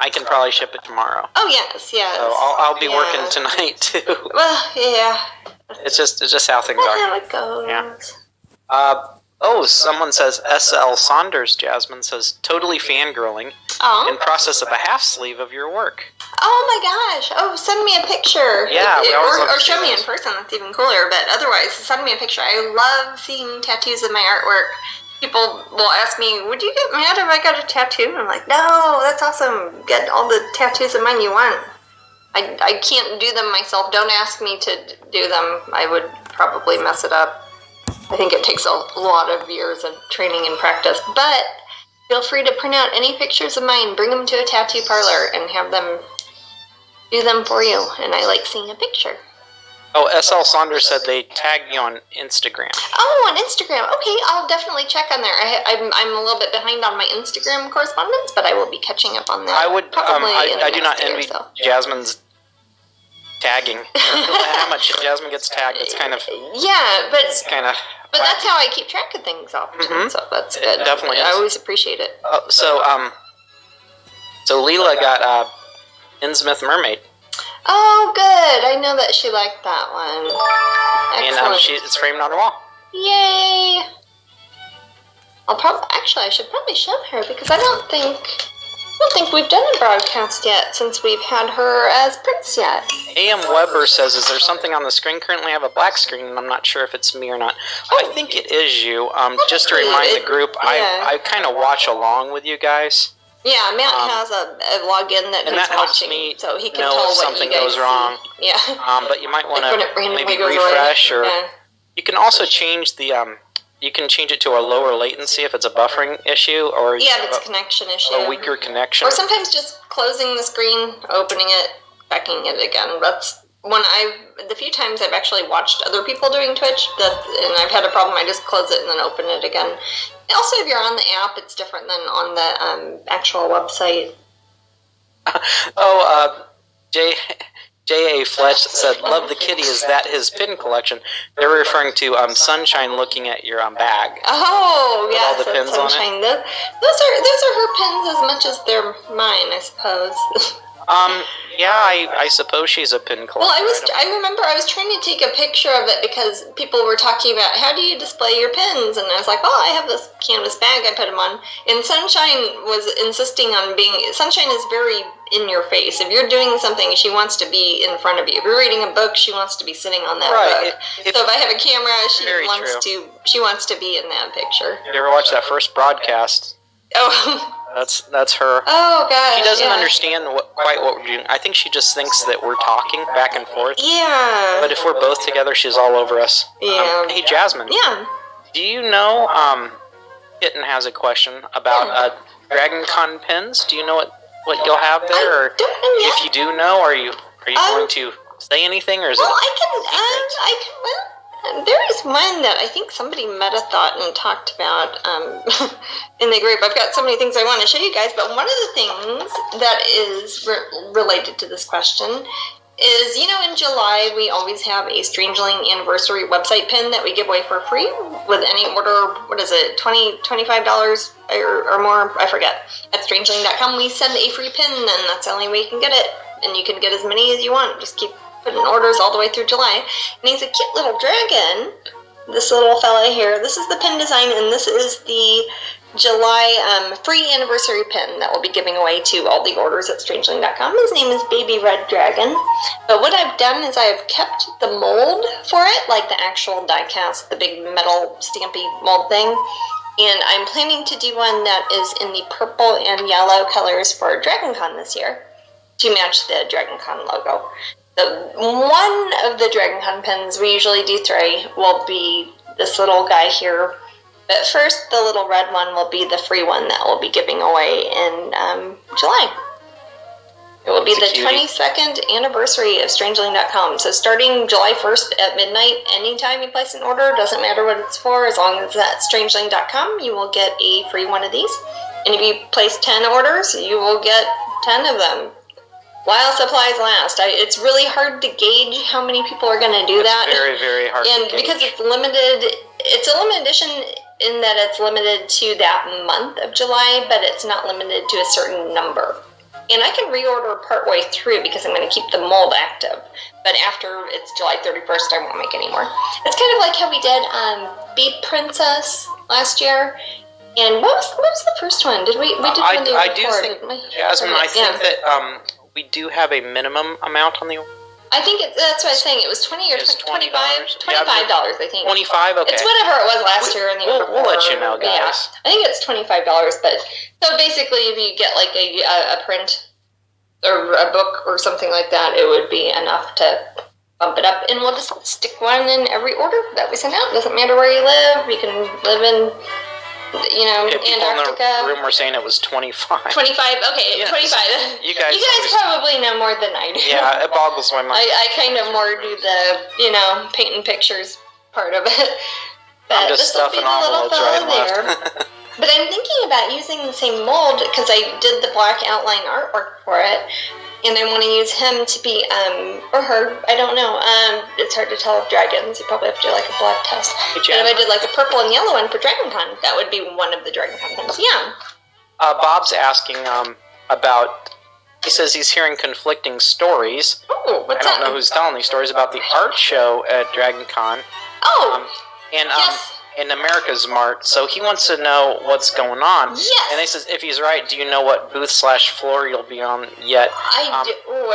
I can probably ship it tomorrow. Oh, yes. So I'll be working tonight, too. Well, yeah. It's just how things are. That's how it goes. Yeah. Someone says, S.L. Saunders, Jasmine, says, totally fangirling. In process of a half sleeve of your work. Oh my gosh. Oh, send me a picture. Yeah. Or show me in person. That's even cooler. But otherwise, send me a picture. I love seeing tattoos of my artwork. People will ask me, would you get mad if I got a tattoo? And I'm like, no, that's awesome. Get all the tattoos of mine you want. I can't do them myself. Don't ask me to do them. I would probably mess it up. I think it takes a lot of years of training and practice. But feel free to print out any pictures of mine, bring them to a tattoo parlor, and have them do them for you. And I like seeing a picture. Oh, S.L. Saunders said they tagged you on Instagram. Oh, on Instagram. Okay, I'll definitely check on there. I'm a little bit behind on my Instagram correspondence, but I will be catching up on that. I would. I do not envy Jasmine's tagging. How much Jasmine gets tagged. It's kind of. Yeah, but it's kind of. But that's how I keep track of things often. So that's good. It definitely is. I always appreciate it. So Leela got Innsmouth Mermaid. Oh, good. I know that she liked that one. Excellent. And it's framed on her wall. Yay! I should probably show her because I don't think we've done a broadcast yet since we've had her as Prince yet. A.M. Weber says, is there something on the screen? Currently I have a black screen and I'm not sure if it's me or not. I think it is you. Just to remind the group, I kind of watch along with you guys. Yeah, Matt has a login that he's watching, me so he can know tell if something goes wrong. Yeah. But you might want to maybe refresh, or you can also change the you can change it to a lower latency if it's a buffering issue, or if it's a connection issue, a weaker connection, or sometimes just closing the screen, opening it, backing it again. That's the few times I've actually watched other people doing Twitch, and I've had a problem. I just close it and then open it again. Also, if you're on the app, it's different than on the actual website. J.A. Fletch said, love the kitty. Is that his pin collection? They were referring to Sunshine looking at your bag. Oh, yeah. All the pins Sunshine. on it. Those are her pins as much as they're mine, I suppose. Yeah, I suppose she's a pin collector. Well, I remember I was trying to take a picture of it because people were talking about how do you display your pins, and I was like, I have this canvas bag, I put them on. And Sunshine was insisting on Sunshine is very in your face. If you're doing something, she wants to be in front of you. If you're reading a book, she wants to be sitting on that book. So if I have a camera, she wants to be in that picture. You ever watch that first broadcast? Oh. That's her. Oh, gosh. She doesn't understand quite what we're doing. I think she just thinks that we're talking back and forth. Yeah. But if we're both together, she's all over us. Yeah. Hey, Jasmine. Yeah. Do you know, Kitten has a question about Dragon Con pins. Do you know what you'll have there? I don't know yet. If you do know, are you going to say anything, or is it? There is one that I think somebody meta-thought and talked about in the group. I've got so many things I want to show you guys, but one of the things that is related to this question is, in July we always have a Strangeling anniversary website pin that we give away for free with any order. What is it, $25 or more? I forget. At strangeling.com we send a free pin, and that's the only way you can get it. And you can get as many as you want. Just keep putting orders all the way through July. And he's a cute little dragon. This little fella here. This is the pin design, and this is the July free anniversary pin that we'll be giving away to all the orders at strangeling.com. His name is Baby Red Dragon. But what I've done is I've kept the mold for it, like the actual die cast, the big metal stampy mold thing. And I'm planning to do one that is in the purple and yellow colors for DragonCon this year to match the DragonCon logo. One of the DragonCon pins, we usually do 3, will be this little guy here. But first, the little red one will be the free one that we'll be giving away in July. It will be the 22nd anniversary of Strangeling.com. So starting July 1st at midnight, anytime you place an order, doesn't matter what it's for, as long as it's at Strangeling.com, you will get a free one of these. And if you place 10 orders, you will get 10 of them. While supplies last. It's really hard to gauge how many people are going to do that. It's very, very hard to gauge. And because it's limited, it's a limited edition in that it's limited to that month of July, but it's not limited to a certain number. And I can reorder partway through because I'm going to keep the mold active. But after it's July 31st, I won't make any more. It's kind of like how we did Bee Princess last year. And what was the first one? Did we did one the I do think, Jasmine, I think that we do have a minimum amount on the order. I think that's what I was saying. It was $20 or $25. $25, I think. 25, okay. It's whatever it was last year and the year before. We'll let you know, guys. Yeah, I think it's $25. But so basically, if you get like a print or a book or something like that, it would be enough to bump it up, and we'll just stick one in every order that we send out. Doesn't matter where you live. You can live in, Antarctica. In the room were saying it was 25. 25, okay, yeah. 25. You guys probably know more than I do. Yeah, it boggles my mind. I kind of more do the, painting pictures part of it. But I'm just stuffing envelopes right there. But I'm thinking about using the same mold because I did the black outline artwork for it. And I want to use him to be, or her, I don't know. It's hard to tell with dragons. You probably have to do like a blood test. But if I did like a purple and yellow one for DragonCon, that would be one of the DragonCon things. Yeah. Bob's asking about, he says he's hearing conflicting stories. Oh, what's that? I don't know who's telling these stories about the art show at DragonCon. Oh, yes. In America's Mart, so he wants to know what's going on. Yes. And he says, if he's right, do you know what booth/floor you'll be on yet? I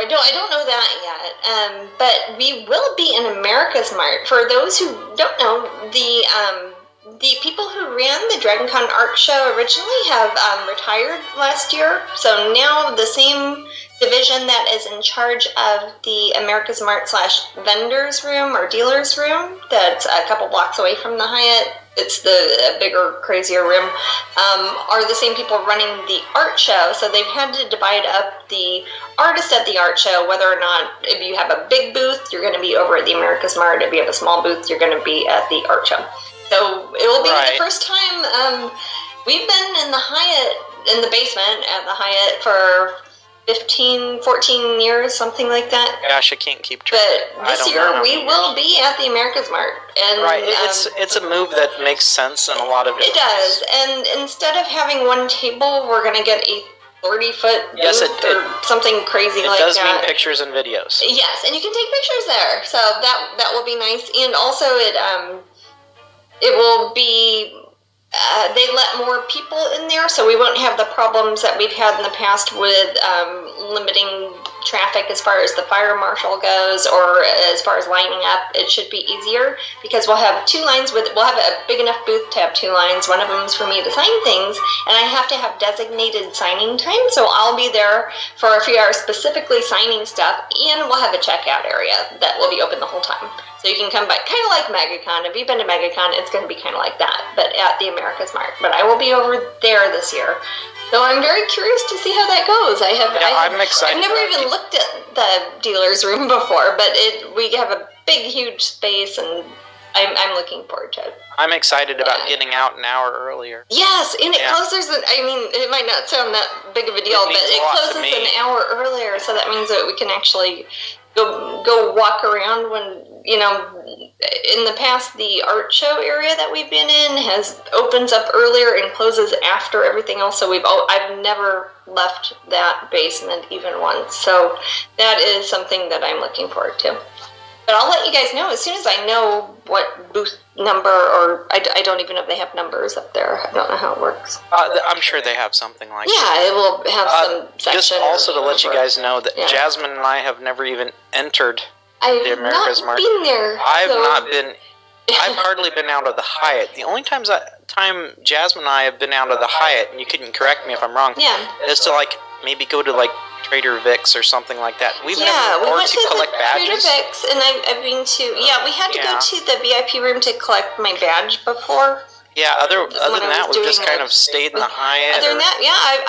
don't know that yet. But we will be in America's Mart. For those who don't know, the people who ran the DragonCon art show originally have retired last year. So now the same division that is in charge of the America's Mart / vendors room or dealers room that's a couple blocks away from the Hyatt, it's the bigger, crazier room, are the same people running the art show. So they've had to divide up the artists at the art show, whether or not if you have a big booth, you're going to be over at the America's Mart. If you have a small booth, you're going to be at the art show. So it will be the first time. We've been in the Hyatt, in the basement at the Hyatt for 15, 14 years, something like that. Gosh, I can't keep track. But this year we will be at the America's Mart. And, it's a move that makes sense in a lot of it does. And instead of having one table, we're going to get a 30-foot booth or something crazy like that. It does mean pictures and videos. Yes, and you can take pictures there. So that will be nice. And also it will be... they let more people in there, so we won't have the problems that we've had in the past with limiting traffic as far as the fire marshal goes, or as far as lining up. It should be easier because we'll have 2 lines we'll have a big enough booth to have 2 lines. One of them is for me to sign things, and I have to have designated signing time, so I'll be there for a few hours specifically signing stuff, and we'll have a checkout area that will be open the whole time. So you can come by, kind of like MegaCon. If you've been to MegaCon, it's going to be kind of like that, but at the America's Mart. But I will be over there this year. So I'm very curious to see how that goes. I'm excited. I've never even looked at the dealer's room before, but we have a big, huge space, and I'm looking forward to it. I'm excited about getting out an hour earlier. Yes, and it closes, it might not sound that big of a deal, but it closes an hour earlier, so that means that we can actually go walk around when, in the past, the art show area that we've been in opens up earlier and closes after everything else, so I've never left that basement even once, so that is something that I'm looking forward to. But I'll let you guys know as soon as I know what booth number, or I don't even know if they have numbers up there. I don't know how it works. I'm sure they have something like that. Yeah, it will have some section. Just also to let you guys know that Jasmine and I have never even entered the America's Mart. I've not been there. I've hardly been out of the Hyatt. The only time Jasmine and I have been out of the Hyatt, and you couldn't correct me if I'm wrong, is to maybe go to Trader Vic's or something like that. We went to collect badges. Trader Vic's, and I've been to. Yeah, we had to go to the VIP room to collect my badge before. Yeah, other than that, we've just kind of stayed in the Hyatt. Other than that,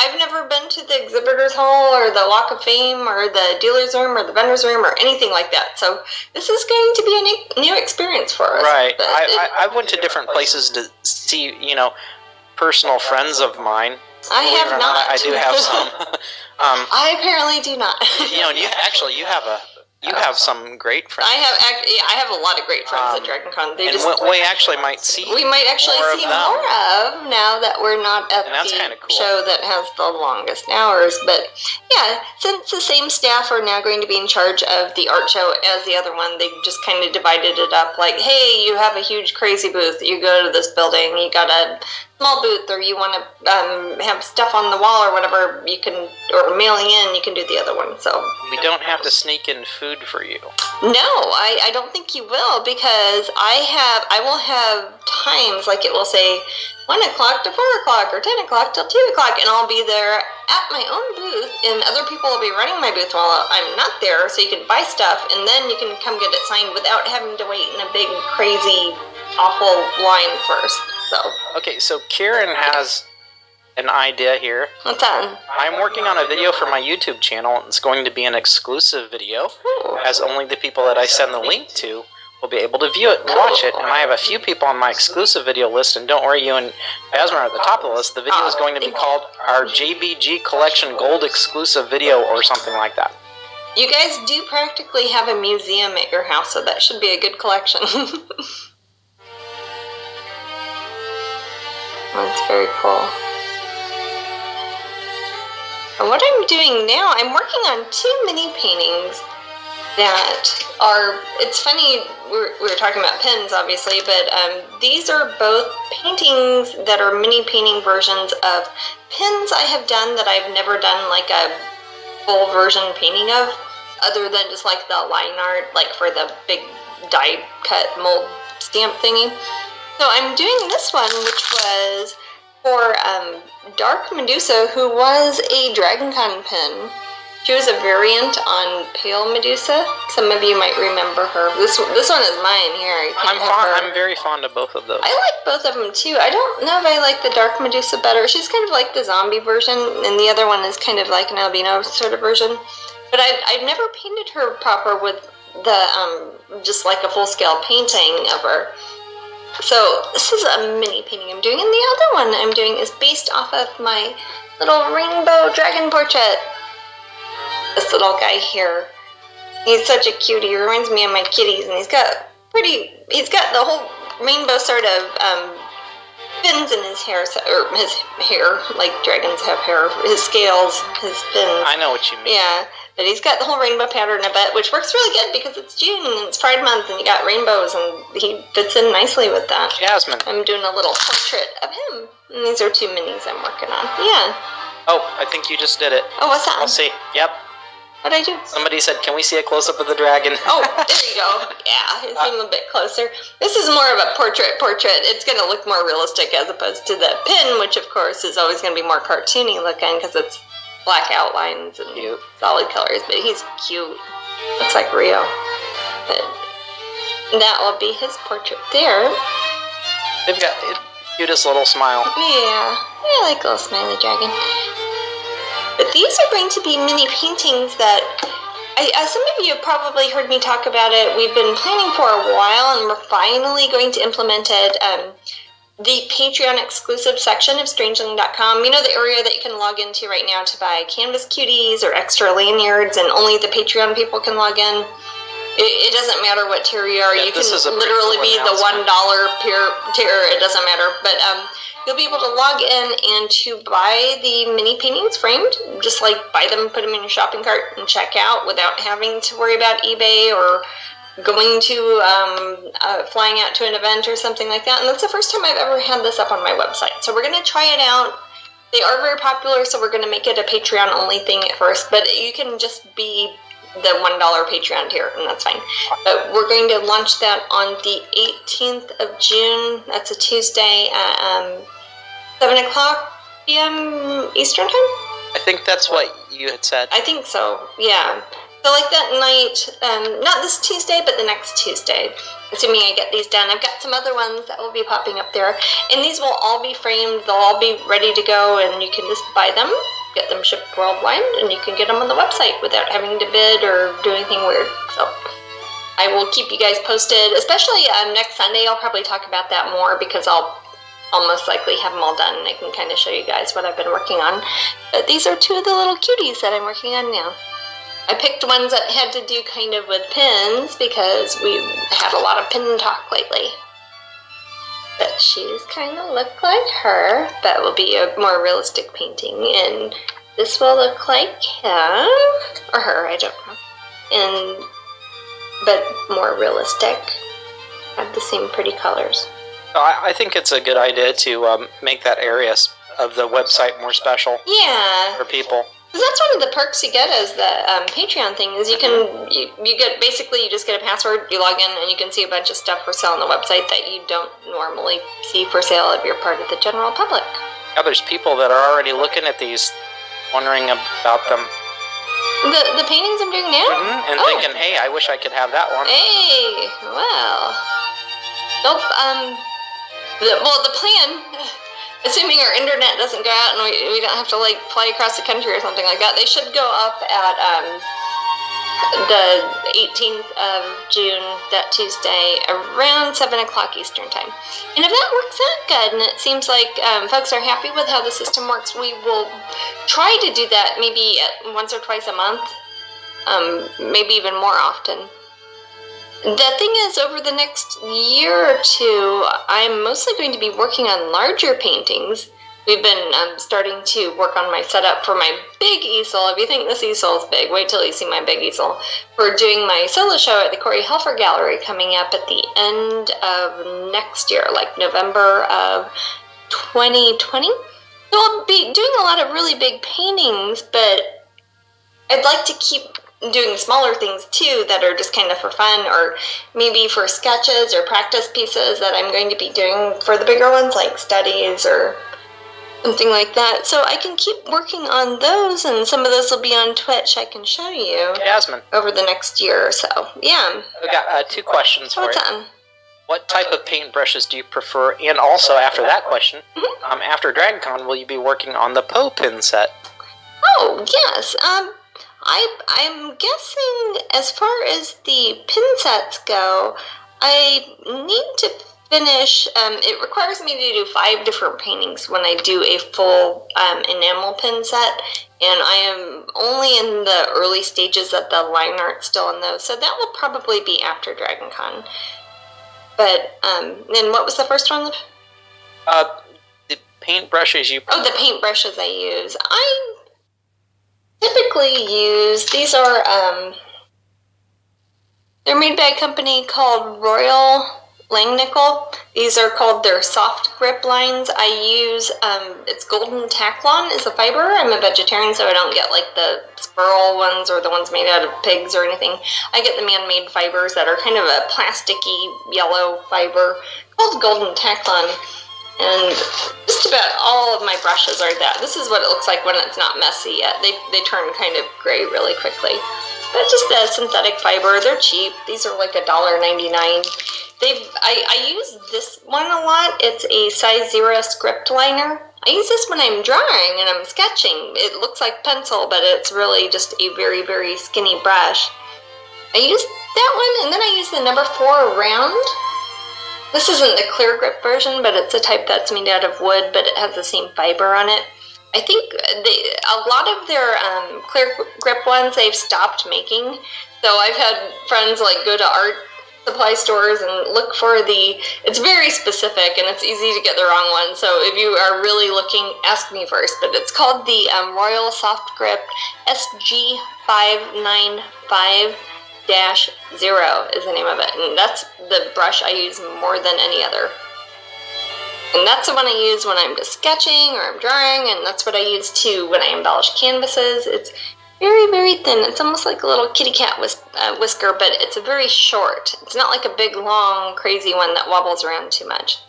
I've never been to the exhibitors hall or the Walk of Fame or the dealer's room or the vendor's room or anything like that. So this is going to be a new experience for us. Right. I went to different places to see, personal friends of mine. I have not. I do have some. I apparently do not. You have You have some great friends. I have a lot of great friends at DragonCon. We actually might see. We might actually see more of now that we're not at the cool. show that has the longest hours. But yeah, since the same staff are now going to be in charge of the art show as the other one, they just kind of divided it up. Like, hey, you have a huge crazy booth. You go to this building. You got a small booth, or you want to have stuff on the wall or whatever. You can, or mailing in. You can do the other one. So we don't have to sneak in food for you. No, I don't think you will, because I will have times, like it will say 1 o'clock to 4 o'clock or 10 o'clock till 2 o'clock, and I'll be there at my own booth, and other people will be running my booth while I'm not there, so you can buy stuff, and then you can come get it signed without having to wait in a big, crazy, awful line first. So okay, so Kieran has an idea here. What's that? I'm working on a video for my YouTube channel. It's going to be an exclusive video, as only the people that I send the link to will be able to view it and watch it. And I have a few people on my exclusive video list, and don't worry, you and Jasmine are at the top of the list. The video is going to be called our JBG Collection Gold Exclusive Video or something like that. You guys do practically have a museum at your house, so that should be a good collection. That's very cool. What I'm doing now, I'm working on 2 mini paintings that are, it's funny, we were talking about pins, obviously, but these are both paintings that are mini painting versions of pins I have done that I've never done like a full version painting of, other than just like the line art, like for the big die cut mold stamp thingy. So I'm doing this one, which was for Dark Medusa, who was a DragonCon pin. She was a variant on Pale Medusa. Some of you might remember her. This one is mine here. I'm very fond of both of those. I like both of them too. I don't know if I like the Dark Medusa better. She's kind of like the zombie version, and the other one is kind of like an albino sort of version. But I've never painted her proper with the just like a full-scale painting of her. So this is a mini painting I'm doing, and the other one I'm doing is based off of my little rainbow dragon portrait. This little guy here, he's such a cutie. He reminds me of my kitties, and he's got the whole rainbow sort of fins in his hair, or his hair, like dragons have hair, his scales, his fins. I know what you mean. Yeah. But he's got the whole rainbow pattern of it, which works really good because it's June and it's Pride Month and you got rainbows, and he fits in nicely with that. Jasmine. I'm doing a little portrait of him. And these are 2 minis I'm working on. Yeah. Oh, I think you just did it. Oh, what's that? I'll see. Yep. What'd I do? Somebody said, can we see a close-up of the dragon? Oh, there you go. Yeah, it's him a bit closer. This is more of a portrait. It's going to look more realistic as opposed to the pin, which of course is always going to be more cartoony looking because it's black outlines and solid colors, but he's cute. Looks like Rio. But that will be his portrait there. They've got the cutest little smile. Yeah, I like a little smiley dragon. But these are going to be mini paintings that, some of you have probably heard me talk about it. We've been planning for a while, and we're finally going to implement it. The Patreon exclusive section of Strangeling.com, you know, the area that you can log into right now to buy Canvas cuties or extra lanyards, and only the Patreon people can log in. It doesn't matter what tier you are. You can literally be the $1 tier. It doesn't matter. But you'll be able to log in and to buy the mini paintings framed. Just like buy them, put them in your shopping cart, and check out without having to worry about eBay or going to flying out to an event or something like that. And that's the first time I've ever had this up on my website. So we're going to try it out. They are very popular, so we're going to make it a Patreon only thing at first, but you can just be the $1 Patreon tier, and that's fine. But we're going to launch that on the 18th of June. That's a Tuesday at 7 o'clock p.m. Eastern time. I think that's what you had said. I think so, yeah. So like that night, not this Tuesday, but the next Tuesday, assuming I get these done. I've got some other ones that will be popping up there. And these will all be framed. They'll all be ready to go, and you can just buy them, get them shipped worldwide, and you can get them on the website without having to bid or do anything weird. So I will keep you guys posted, especially next Sunday. I'll probably talk about that more because I'll most likely have them all done, and I can kind of show you guys what I've been working on. But these are 2 of the little cuties that I'm working on now. I picked ones that had to do kind of with pins because we've had a lot of pin talk lately. But she's kind of look like her. That will be a more realistic painting. And this will look like him. Or her, I don't know. But more realistic. Have the same pretty colors. I think it's a good idea to make that area of the website more special. Yeah. For people. Because that's one of the perks you get as the Patreon thing is you can you get basically you just get a password, you log in, and you can see a bunch of stuff for sale on the website that you don't normally see for sale if you're part of the general public. Yeah, there's people that are already looking at these, wondering about them. The paintings I'm doing now? And thinking, hey, I wish I could have that one. Hey, well. Nope, the plan, assuming our internet doesn't go out and we don't have to, like, fly across the country or something like that, they should go up at, the 18th of June, that Tuesday, around 7 o'clock Eastern Time. And if that works out good, and it seems like folks are happy with how the system works, we will try to do that maybe once or twice a month, maybe even more often. The thing is, over the next year or two, I'm mostly going to be working on larger paintings. We've been starting to work on my setup for my big easel. If you think this easel is big, wait till you see my big easel. We're doing my solo show at the Corey Helfer Gallery coming up at the end of next year, like November of 2020. So I'll be doing a lot of really big paintings, but I'd like to keep doing smaller things too that are just kind of for fun, or maybe for sketches or practice pieces that I'm going to be doing for the bigger ones, like studies or something like that. So I can keep working on those, and some of those will be on Twitch. I can show you Jasmine, over the next year or so. Yeah. I've got 2 questions for you. What's on? What type of paintbrushes do you prefer? And also, after that question, after DragonCon, will you be working on the Poe pin set? Oh, yes. I'm guessing as far as the pin sets go, I need to finish, it requires me to do 5 different paintings when I do a full enamel pin set, and I am only in the early stages of the line art still in those, so that will probably be after DragonCon. But, and what was the first one? The paintbrushes you... Oh, the paintbrushes I use. I typically use, these are, they're made by a company called Royal Langnickel. These are called their soft grip lines. I use, it's golden Tacklon is a fiber. I'm a vegetarian, so I don't get like the squirrel ones or the ones made out of pigs or anything. I get the man-made fibers that are kind of a plasticky yellow fiber called golden Tacklon. And just about all of my brushes are that. This is what it looks like when it's not messy yet. They turn kind of gray really quickly. But just a synthetic fiber. They're cheap. These are like $1.99. I use this one a lot. It's a size 0 script liner. I use this when I'm drawing and I'm sketching. It looks like pencil, but it's really just a very, very skinny brush. I use that one, and then I use the number 4 round. This isn't the clear grip version, but it's a type that's made out of wood, but it has the same fiber on it. I think a lot of their clear grip ones they've stopped making. So I've had friends like go to art supply stores and look for it's very specific and it's easy to get the wrong one. So if you are really looking, ask me first. But it's called the Royal Soft Grip SG595-0 is the name of it, and that's the brush I use more than any other. And that's the one I use when I'm just sketching or I'm drawing, and that's what I use too when I embellish canvases. It's very, very thin. It's almost like a little kitty cat whisker, but it's very short. It's not like a big, long, crazy one that wobbles around too much.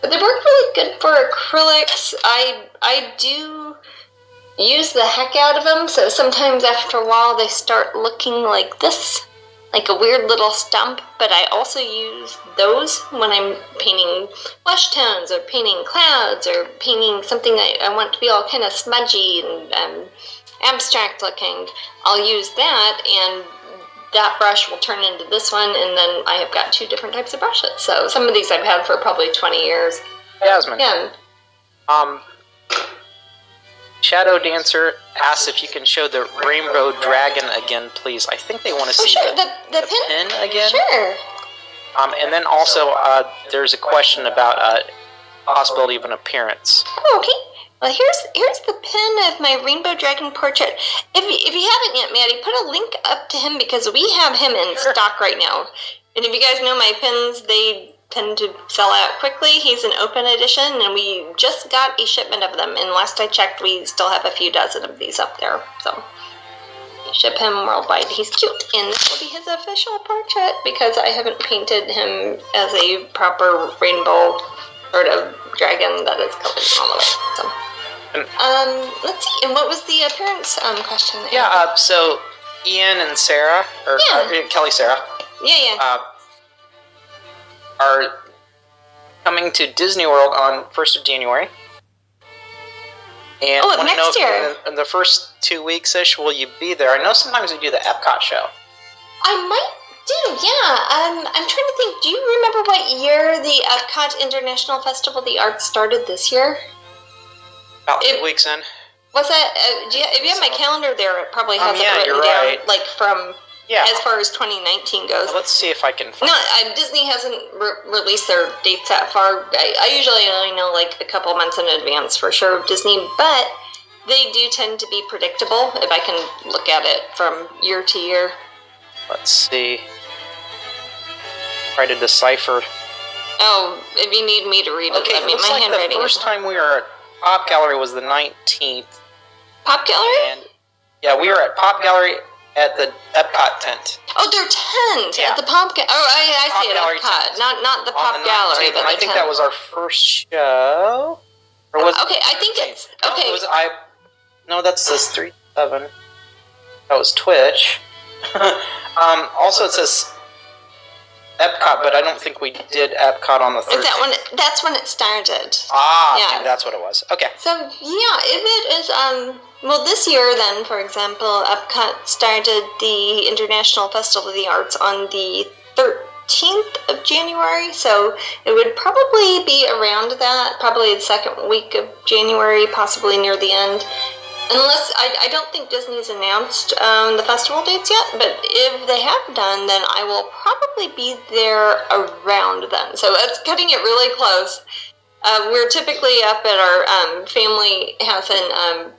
But they work really good for acrylics. I do use the heck out of them, so sometimes after a while they start looking like this, like a weird little stump, but I also use those when I'm painting flesh tones or painting clouds or painting something that I want to be all kind of smudgy and abstract looking. I'll use that, and that brush will turn into this one, and then I have got 2 different types of brushes. So some of these I've had for probably 20 years. Jasmine. Yeah. Shadow Dancer asks if you can show the Rainbow Dragon again, please. I think they want to see the pin again. Sure. And then also, there's a question about possibility of an appearance. Oh, okay. Well, here's the pin of my Rainbow Dragon portrait. If you haven't yet, Maddie, put a link up to him because we have him in stock right now. And if you guys know my pins, they tend to sell out quickly. He's an open edition, and we just got a shipment of them. And last I checked, we still have a few dozen of these up there. So ship him worldwide. He's cute, and this will be his official portrait because I haven't painted him as a proper rainbow sort of dragon that is colored all the way. So. Let's see. And what was the appearance question there? Yeah. So Ian and Sarah, or Kelly, Sarah. Yeah. Are coming to Disney World on 1st of January. And I next year. In the first 2 weeks-ish, will you be there? I know sometimes we do the Epcot show. I might do, yeah. I'm trying to think. Do you remember what year the Epcot International Festival of the Arts started this year? About 2 weeks in. Was that? If you have my calendar there, it probably has it written you're down, right. like from as far as 2019 goes. Let's see if I can find Disney hasn't released their dates that far. I usually only know like a couple months in advance for sure of Disney, but they do tend to be predictable if I can look at it from year to year. Let's see. Try to decipher. Oh, if you need me to read it, I mean, my handwriting. The first time we were at Pop Gallery was the 19th. Pop Gallery? And we were at Pop Gallery at the Epcot tent. Oh, they're tent at the Pop Gallery. Oh, I see it. Epcot, not the Pop Gallery, but I think that was our first show. Or was I think it's okay. No, that says 3-7. That was Twitch. Also, it says Epcot, but I don't think we did Epcot on the 13th. That's when it started. Maybe that's what it was. Okay. So, yeah, if it is, this year then, for example, Epcot started the International Festival of the Arts on the 13th of January, so it would probably be around that, probably the second week of January, possibly near the end. Unless, I don't think Disney's announced the festival dates yet, but if they have done, then I will probably be there around then. So it's cutting it really close. We're typically up at our family house in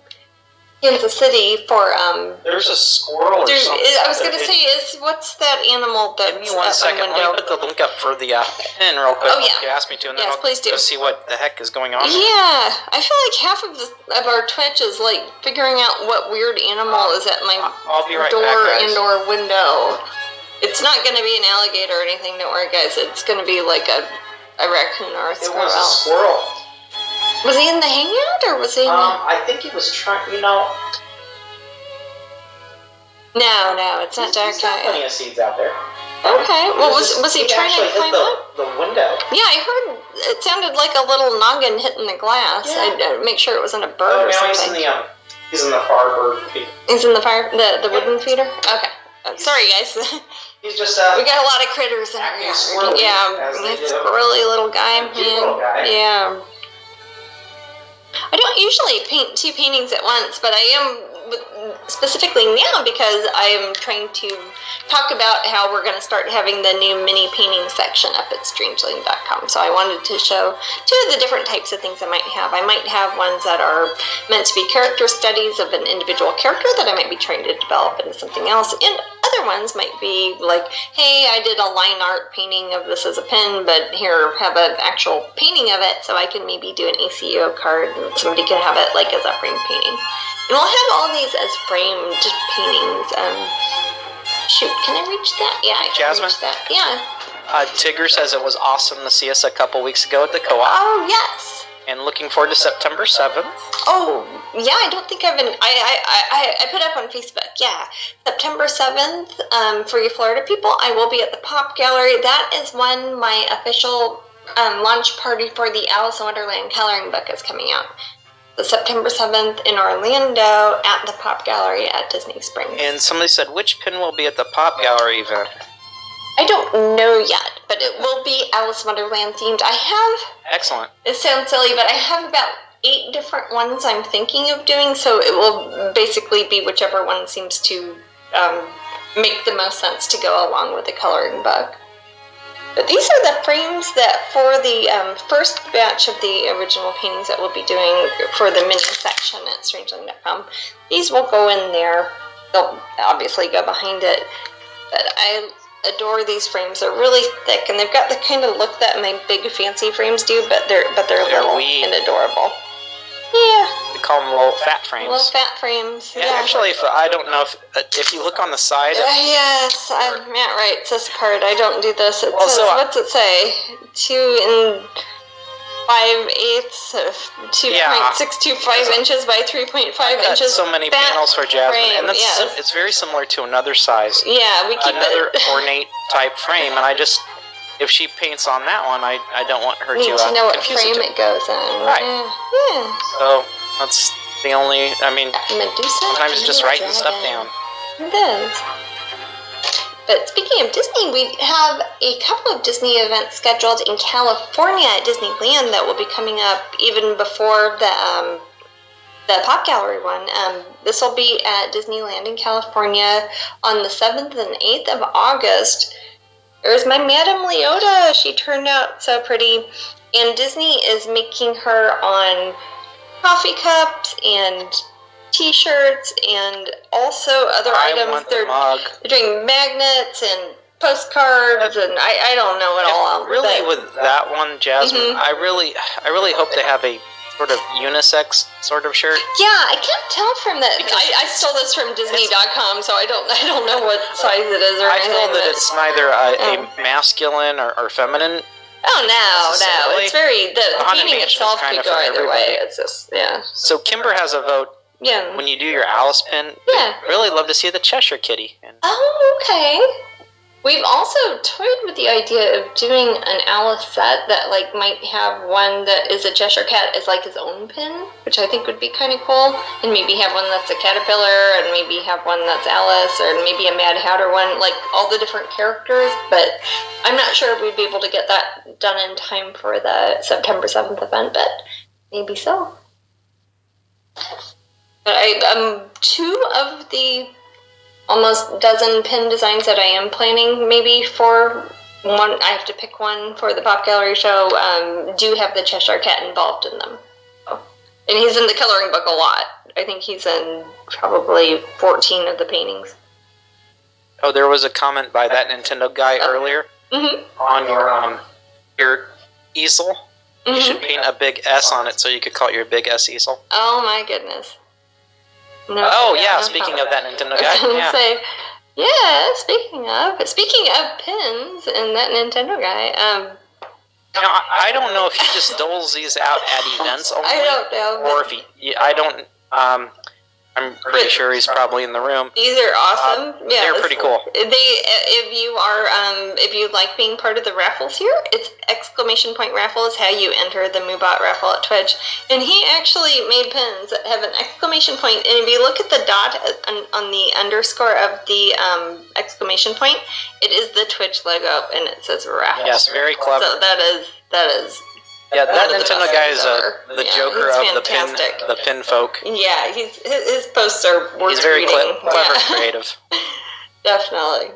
Kansas City for... There's a squirrel or something. I was going to say, what's that animal that's... Give me 1 second. Let me put the link up for the pin real quick. Oh, yeah. You asked me to, and then please do. Go see what the heck is going on. Yeah. I feel like half of our Twitch is like figuring out what weird animal is at my door and/or window. It's not going to be an alligator or anything. Don't worry, guys. It's going to be like a raccoon or a squirrel. It was a squirrel. Was he in the hangout, or was he in I think he was trying, No, it's not dark. There's plenty of seeds out there. Okay. Well, was he trying to climb up? The window. Yeah, I heard it sounded like a little noggin hitting the glass. Yeah. I'd make sure it wasn't a bird or something. He's in the fire feeder. He's in the wooden feeder? Okay. Sorry, guys. He's just we got a lot of critters in our yard. Yeah, he's a squirrely little guy. Yeah. I don't usually paint 2 paintings at once, but I am specifically now because I am trying to talk about how we're going to start having the new mini painting section up at strangeling.com. So I wanted to show 2 of the different types of things I might have. I might have ones that are meant to be character studies of an individual character that I might be trying to develop into something else, and other ones might be like, hey, I did a line art painting of this as a pin, but here, have an actual painting of it so I can maybe do an ACO card and somebody can have it like as a frame painting. And we'll have all these as framed paintings. Shoot, can I reach that? Yeah, I can reach that. Yeah. Tigger says it was awesome to see us a couple weeks ago at the co-op. Oh, yes. And looking forward to September 7th. Oh, yeah, I don't think I've been... I put up on Facebook, yeah. September 7th, for you Florida people, I will be at the Pop Gallery. That is when my official launch party for the Alice in Wonderland coloring book is coming out. The September 7th in Orlando at the Pop Gallery at Disney Springs. And somebody said, which pin will be at the Pop Gallery event? I don't know yet, but it will be Alice in Wonderland themed. I have... Excellent. It sounds silly, but I have about 8 different ones I'm thinking of doing, so it will basically be whichever one seems to make the most sense to go along with the coloring book. But these are the frames that for the first batch of the original paintings that we'll be doing for the mini section at Strangeland.com. These will go in there. They'll obviously go behind it. But I adore these frames. They're really thick, and they've got the kind of look that my big fancy frames do, but they're little and adorable. Yeah. We call them little fat frames. Little fat frames. Yeah. Actually, I don't know if you look on the side. Yes, Matt writes this part. I don't do this. It says, what's it say? 2 5/8, 2.625 inches by 3.5 inches. So many panels for Jasmine, and that's it's very similar to another size. Yeah, we keep another ornate type frame, and I just. If she paints on that one, I don't want her to know what frame it goes in. Right. Yeah. So that's the only. I mean, Medusa, sometimes it's just writing stuff down. It is. But speaking of Disney, we have a couple of Disney events scheduled in California at Disneyland that will be coming up even before the Pop Gallery one. This will be at Disneyland in California on the 7th and 8th of August. There's my Madame Leota. She turned out so pretty. And Disney is making her on coffee cups and T-shirts and also other items. They're doing magnets and postcards, and I don't know it all. Really, with that one, Jasmine, I really hope they have a sort of unisex sort of shirt. Yeah, I can't tell from that. I stole this from Disney.com, so I don't know what size it is or anything. I feel that it's neither a masculine or feminine. Oh no! It's very the painting itself could go either way. It's just So Kimber has a vote. Yeah. When you do your Alice pin, really love to see the Cheshire Kitty. Oh, okay. We've also toyed with the idea of doing an Alice set that might have one that is a Cheshire Cat as his own pin, which I think would be kind of cool. And maybe have one that's a caterpillar, and maybe have one that's Alice, or maybe a Mad Hatter one, all the different characters. But I'm not sure if we'd be able to get that done in time for the September 7th event, but maybe so. But 2 of the almost dozen pin designs that I am planning maybe for one, I have to pick one for the Pop Gallery show, do have the Cheshire Cat involved in them. So, and he's in the coloring book a lot. I think he's in probably 14 of the paintings. Oh, there was a comment by that Nintendo guy earlier on your easel. You should paint a big S on it so you could call it your big S easel. Oh my goodness. No, speaking of that Nintendo guy. Speaking of pins and that Nintendo guy, now, I don't know if he just doles these out at events only. I don't know. Or if he, I'm pretty sure he's probably in the room. These are awesome. They're pretty cool. If you like being part of the raffles here, it's ! raffle is how you enter the Moobot raffle at Twitch. And he actually made pins that have an ! And if you look at the dot on the underscore of the ! It is the Twitch logo, and it says raffle. Yes, very clever. So that is. Yeah, that Nintendo guy is the Joker of the pin folk. Yeah, his posts are worth He's very reading. clever and creative. Definitely.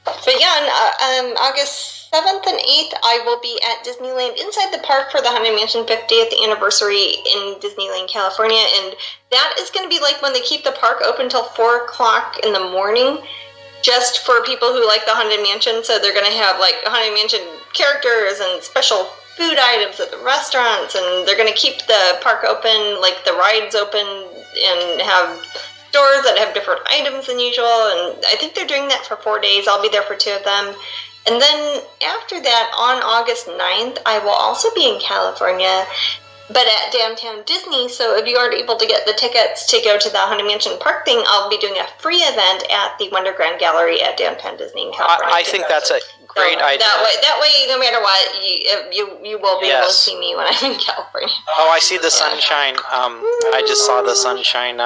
But on August 7th and 8th, I will be at Disneyland inside the park for the Haunted Mansion 50th anniversary in Disneyland, California. And that is going to be when they keep the park open till 4 o'clock in the morning, just for people who like the Haunted Mansion. So they're going to have Haunted Mansion characters and special food items at the restaurants, and they're going to keep the park open, the rides open, and have stores that have different items than usual. And I think they're doing that for 4 days. I'll be there for 2 of them. And then after that, on August 9th, I will also be in California, but at Downtown Disney. So if you aren't able to get the tickets to go to the Haunted Mansion Park thing, I'll be doing a free event at the Wonderground Gallery at Downtown Disney in California. I think that's a great idea. That way, no matter what, you will be able to see me when I'm in California. Oh, I see the sunshine. I just saw the sunshine.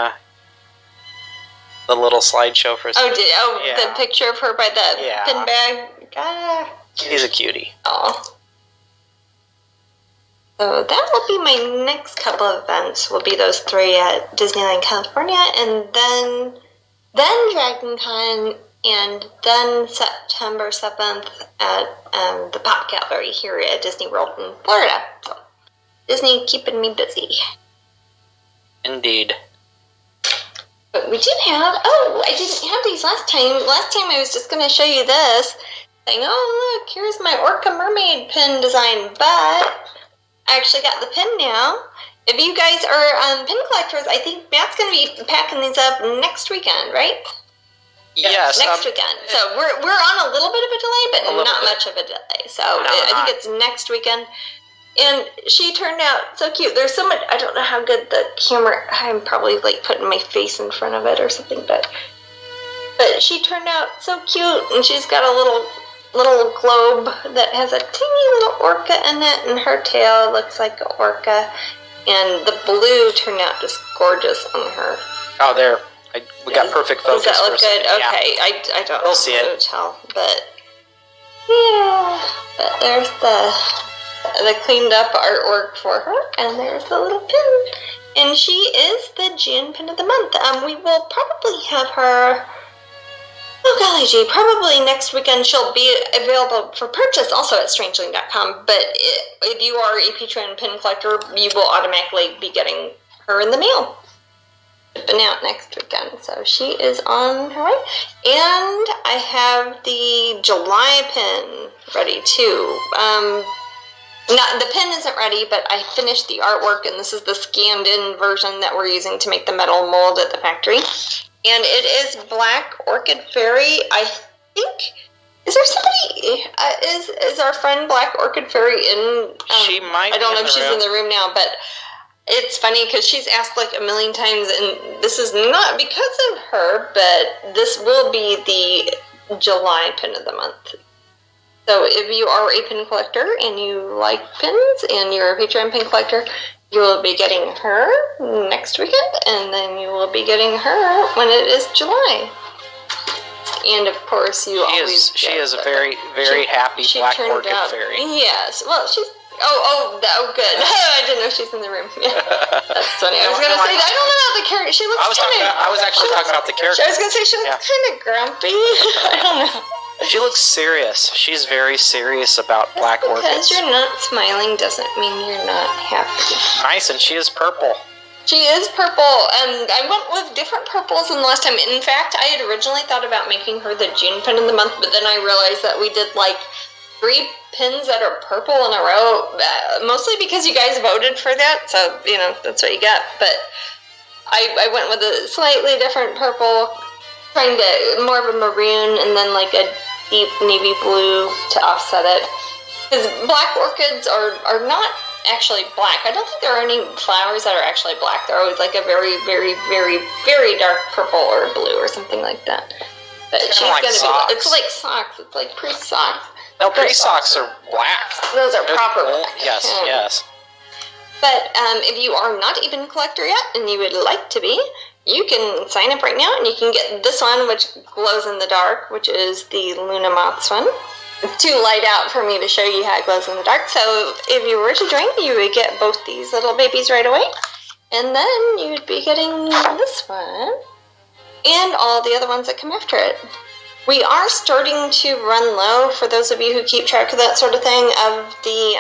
The little slideshow for. The picture of her by the pin bag. He's a cutie. Oh. So that will be my next couple of events. Will be those 3 at Disneyland, California, and then DragonCon, and then September 7th at the Pop Gallery here at Disney World in Florida. So Disney keeping me busy. Indeed. But we did have, I didn't have these last time. Last time I was just going to show you this, saying, oh, look, here's my Orca Mermaid pin design, but I actually got the pin now. If you guys are pin collectors, I think Matt's going to be packing these up next weekend, right? Yes. Next weekend. So we're on a little bit of a delay, but not much of a delay. So I think it's next weekend. And she turned out so cute. There's so much, I don't know how good the camera, I'm probably like putting my face in front of it or something, but she turned out so cute, and she's got a little globe that has a teeny little orca in it, and her tail looks like an orca, and the blue turned out just gorgeous on her. Oh, there. We got perfect focus. Does that look good? Okay, yeah. I don't we'll see it. tell, but yeah, but there's the cleaned up artwork for her, and there's the little pin, and she is the June pin of the month. We will probably have her, oh golly gee, probably next weekend. She'll be available for purchase also at strangeling.com, but if you are a Patreon pin collector, you will automatically be getting her in the mail. Been out next weekend, so she is on her way. And I have the July pin ready too. The pin isn't ready, but I finished the artwork, and this is the scanned-in version that we're using to make the metal mold at the factory. And it is Black Orchid Fairy. I think, is there somebody, is our friend Black Orchid Fairy in? She might. I don't know if she's in the room now, but it's funny because she's asked like a million times, and this is not because of her, but this will be the July pin of the month. So if you are a pin collector and you like pins and you're a Patreon pin collector, you will be getting her next weekend, and then you will be getting her when it is July. And of course, she is a very, very happy Black Orchid Fairy. Yes. Well, she's. Oh, good. I didn't know she's in the room. Yeah. That's funny. I was going to say, I don't know about the character. She looks I was actually talking about the character. I was going to say, she looks kind of grumpy. I don't know. She looks serious. She's very serious about Black Orchids. Because you're not smiling doesn't mean you're not happy. Nice, and she is purple. She is purple, and I went with different purples than the last time. In fact, I had originally thought about making her the June pin of the month, but then I realized that we did like 3 pins that are purple in a row, mostly because you guys voted for that, so, that's what you got. But I went with a slightly different purple, trying to, more of a maroon, and then like a deep navy blue to offset it. Because black orchids are not actually black. I don't think there are any flowers that are actually black. They're always like a very, very, very, very dark purple or blue or something like that. But she's like gonna socks. It's like socks. It's like priest socks. No, priest socks are black. Those are proper black. Yes, yes. But if you are not a pin collector yet and you would like to be, you can sign up right now and you can get this one, which glows in the dark, which is the Luna Moths one. It's too light out for me to show you how it glows in the dark. So if you were to join, you would get both these little babies right away. And then you would be getting this one and all the other ones that come after it. We are starting to run low, for those of you who keep track of that sort of thing, of the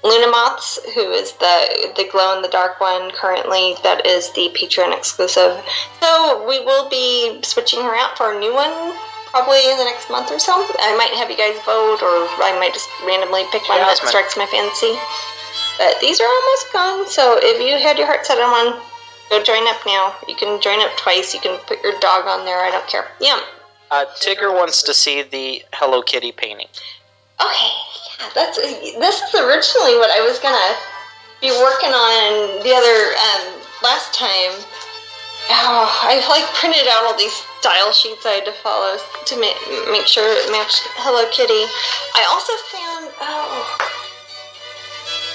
Luna Moths, who is the glow-in-the-dark one currently. That is the Patreon exclusive. So we will be switching her out for a new one probably in the next month or so. I might have you guys vote, or I might just randomly pick one that strikes my fancy. But these are almost gone, so if you had your heart set on one, go join up now. You can join up twice. You can put your dog on there. I don't care. Yeah. Tigger wants to see the Hello Kitty painting. Okay, yeah, this is originally what I was gonna be working on the other last time. Oh, I printed out all these style sheets I had to follow to make sure it matched Hello Kitty. I also found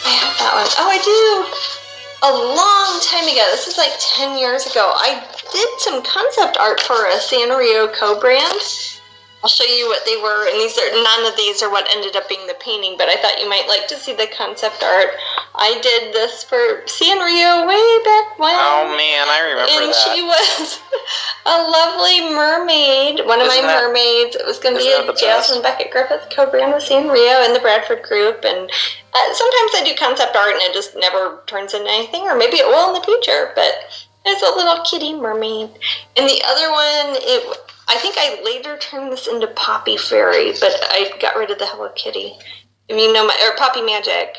I have that one. Oh, I do. A long time ago, this is like 10 years ago, I did some concept art for a Sanrio co-brand, I'll show you what they were, and none of these are what ended up being the painting, but I thought you might like to see the concept art. I did this for Sanrio way back when. Oh man, I remember that. And she was a lovely mermaid, one of my mermaids. It was going to be a Jasmine Beckett Griffith co-brand with Sanrio and the Bradford group, and sometimes I do concept art and it just never turns into anything, or maybe it will in the future, but it's a little kitty mermaid. And the other one, I think I later turned this into Poppy Fairy, but I got rid of the Hello Kitty. If you know or Poppy Magic.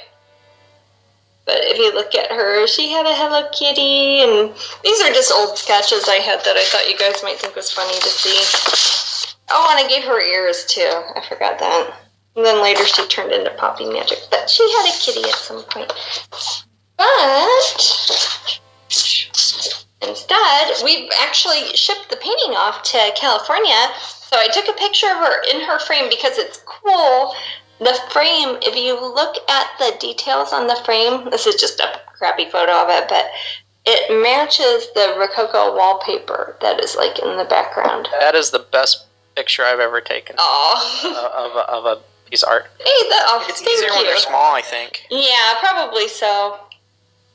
But if you look at her, she had a Hello Kitty, and these are just old sketches I had that I thought you guys might think was funny to see. Oh, and I gave her ears too. I forgot that. And then later she turned into Poppy Magic. But she had a kitty at some point. But instead, we've actually shipped the painting off to California. So I took a picture of her in her frame because it's cool. The frame, if you look at the details on the frame, this is just a crappy photo of it, but it matches the Rococo wallpaper that is like in the background. That is the best picture I've ever taken. Oh. of a piece of art. Hey, it's easier when they're small, I think. Yeah, probably so.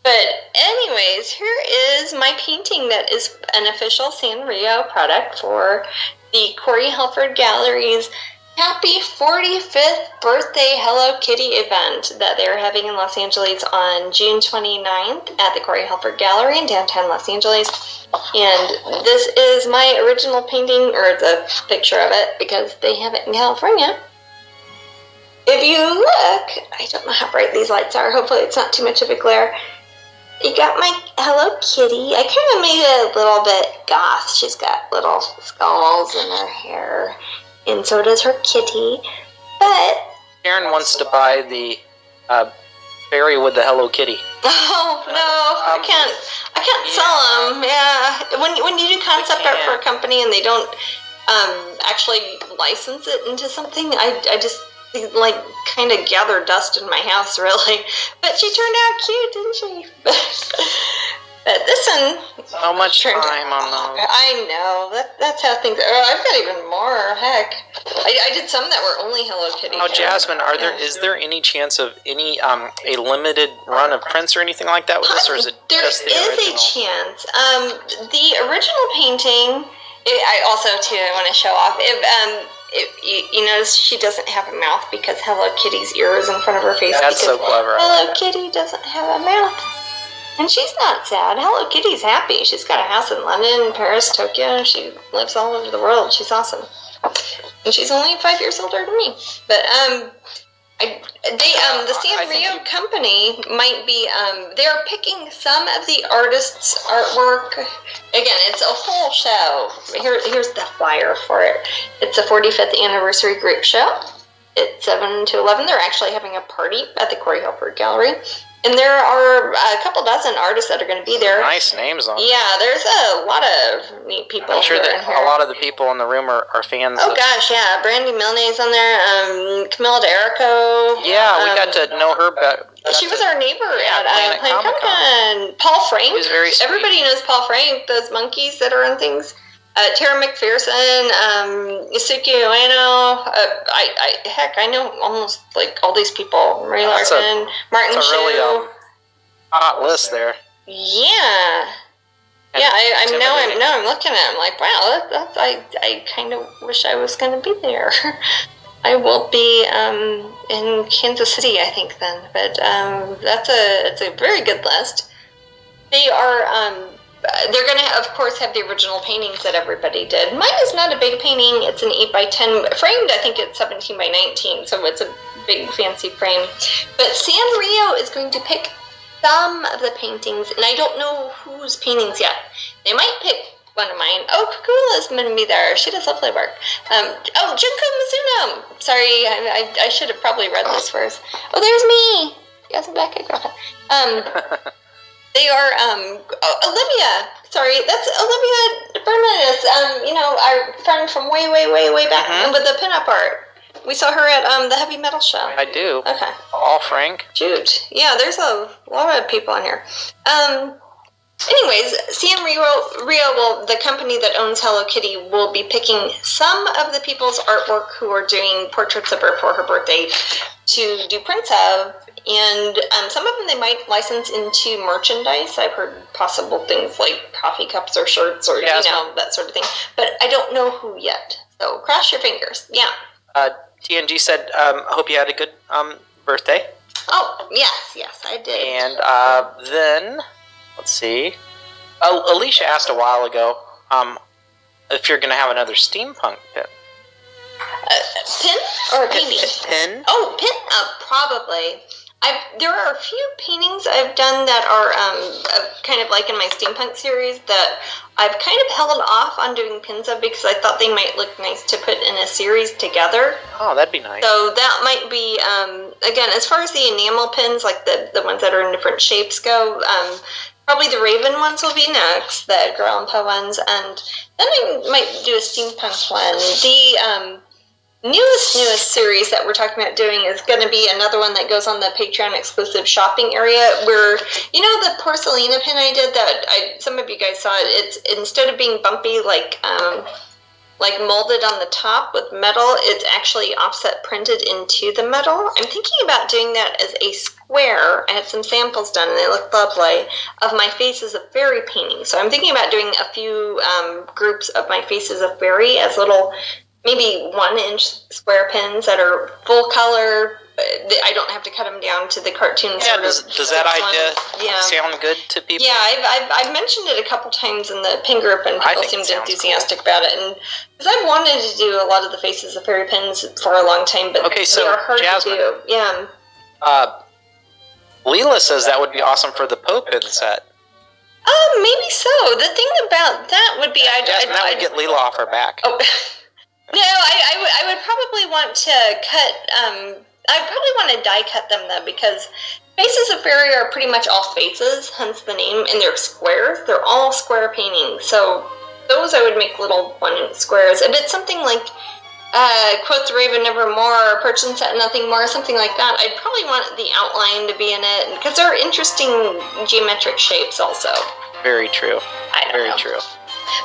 But anyways, here is my painting that is an official Sanrio product for the Corey Helford Gallery's Happy 45th Birthday Hello Kitty event that they're having in Los Angeles on June 29th at the Corey Helford Gallery in downtown Los Angeles. And this is my original painting, or the picture of it, because they have it in California. If you look, I don't know how bright these lights are, hopefully it's not too much of a glare. You got my Hello Kitty. I kind of made it a little bit goth. She's got little skulls in her hair. And so does her kitty. But Kieran wants to buy the fairy with the Hello Kitty. Oh no, I can't sell them. Yeah, when you do concept art for a company and they don't actually license it into something, I just like kind of gather dust in my house, really. But she turned out cute, didn't she? But this one, so much time on those. I know that's how things are. Oh, I've got even more. Heck, I did some that were only Hello Kitty. Oh, Jasmine, is there any chance of any a limited run of prints or anything like that with this, or is it just the original? There is a chance. The original painting. I also too I want to show off. If you notice she doesn't have a mouth because Hello Kitty's ear is in front of her face. That's so clever. Hello Kitty doesn't have a mouth. And she's not sad. Hello Kitty's happy. She's got a house in London, Paris, Tokyo. She lives all over the world. She's awesome. And she's only 5 years older than me. But the Sanrio company might be they're picking some of the artists' artwork. Again, it's a whole show. Here's the flyer for it. It's a 45th anniversary group show. It's 7 to 11. They're actually having a party at the Corey Helford Gallery. And there are a couple dozen artists that are going to be there. Nice names on Yeah, there's a lot of neat people. I'm sure that a lot of the people in the room are fans. Oh, gosh, yeah. Brandy Milne's on there. Camilla D'Erico. Yeah, we got to know her better. She was our neighbor at Planet Comic-Con. Paul Frank. He was very sweet. Everybody knows Paul Frank, those monkeys that are on things. Tara McPherson, Isuki Ueno. I know almost like all these people. Marie Larkin, Martin Shu. That's a really hot list there. Yeah. Yeah, I'm looking at it. I'm like, wow, I kind of wish I was going to be there. I will be in Kansas City, I think, then. But it's a very good list. They are... they're going to, of course, have the original paintings that everybody did. Mine is not a big painting. It's an 8x10. Framed, I think it's 17 by 19, so it's a big, fancy frame. But Sanrio is going to pick some of the paintings, and I don't know whose paintings yet. They might pick one of mine. Oh, Kukula's going to be there. She does lovely work. Junko Mizuno. Sorry, I should have probably read this first. Oh, there's me. Yes, I'm back at Grandpa. They are, Olivia. Sorry, that's Olivia Bernadette. Our friend from way back with the pinup art. We saw her at the heavy metal show. I do. Okay. All Frank. Shoot. Yeah, there's a lot of people on here. Anyways, CM Rio the company that owns Hello Kitty, will be picking some of the people's artwork who are doing portraits of her for her birthday to do prints of, and some of them they might license into merchandise. I've heard possible things like coffee cups or shirts or that sort of thing, but I don't know who yet. So cross your fingers. Yeah. TNG said, "Hope you had a good birthday." Oh yes, I did. And then. Let's see. Alicia asked a while ago if you're going to have another steampunk pin. Pin or a painting? Pin. Oh, pin? Probably. There are a few paintings I've done that are kind of like in my steampunk series that I've kind of held off on doing pins of because I thought they might look nice to put in a series together. Oh, that'd be nice. So that might be, again, as far as the enamel pins, like the ones that are in different shapes go, probably the Raven ones will be next, the Edgar Allan Poe ones, and then I might do a steampunk one. The newest series that we're talking about doing is going to be another one that goes on the Patreon exclusive shopping area where, the Porcelina pin I did that some of you guys saw it, it's instead of being bumpy like molded on the top with metal, it's actually offset printed into the metal. I'm thinking about doing that as a square. I had some samples done and they look lovely of my Faces of Fairy painting. So I'm thinking about doing a few groups of my Faces of Fairy as little, maybe 1-inch square pins that are full color. I don't have to cut them down to the cartoon. Yeah, does that idea sound good to people? Yeah, I've mentioned it a couple times in the pin group, and people seemed enthusiastic about it. And because I've wanted to do a lot of the Faces of Fairy pins for a long time, but they are hard Jasmine, to do. Yeah. Leela says that would be awesome for the Poe pin set. Maybe so. The thing about that would be, that would get Leela off her back. Oh. No, I would probably want to cut. I probably want to die cut them though, because Faces of Fairy are pretty much all faces, hence the name, and they're squares. They're all square paintings, so those I would make little 1-inch squares. If it's something like Quote the Raven Nevermore, or Perch and Set Nothing More, something like that, I'd probably want the outline to be in it, because they're interesting geometric shapes also. Very true. Very true.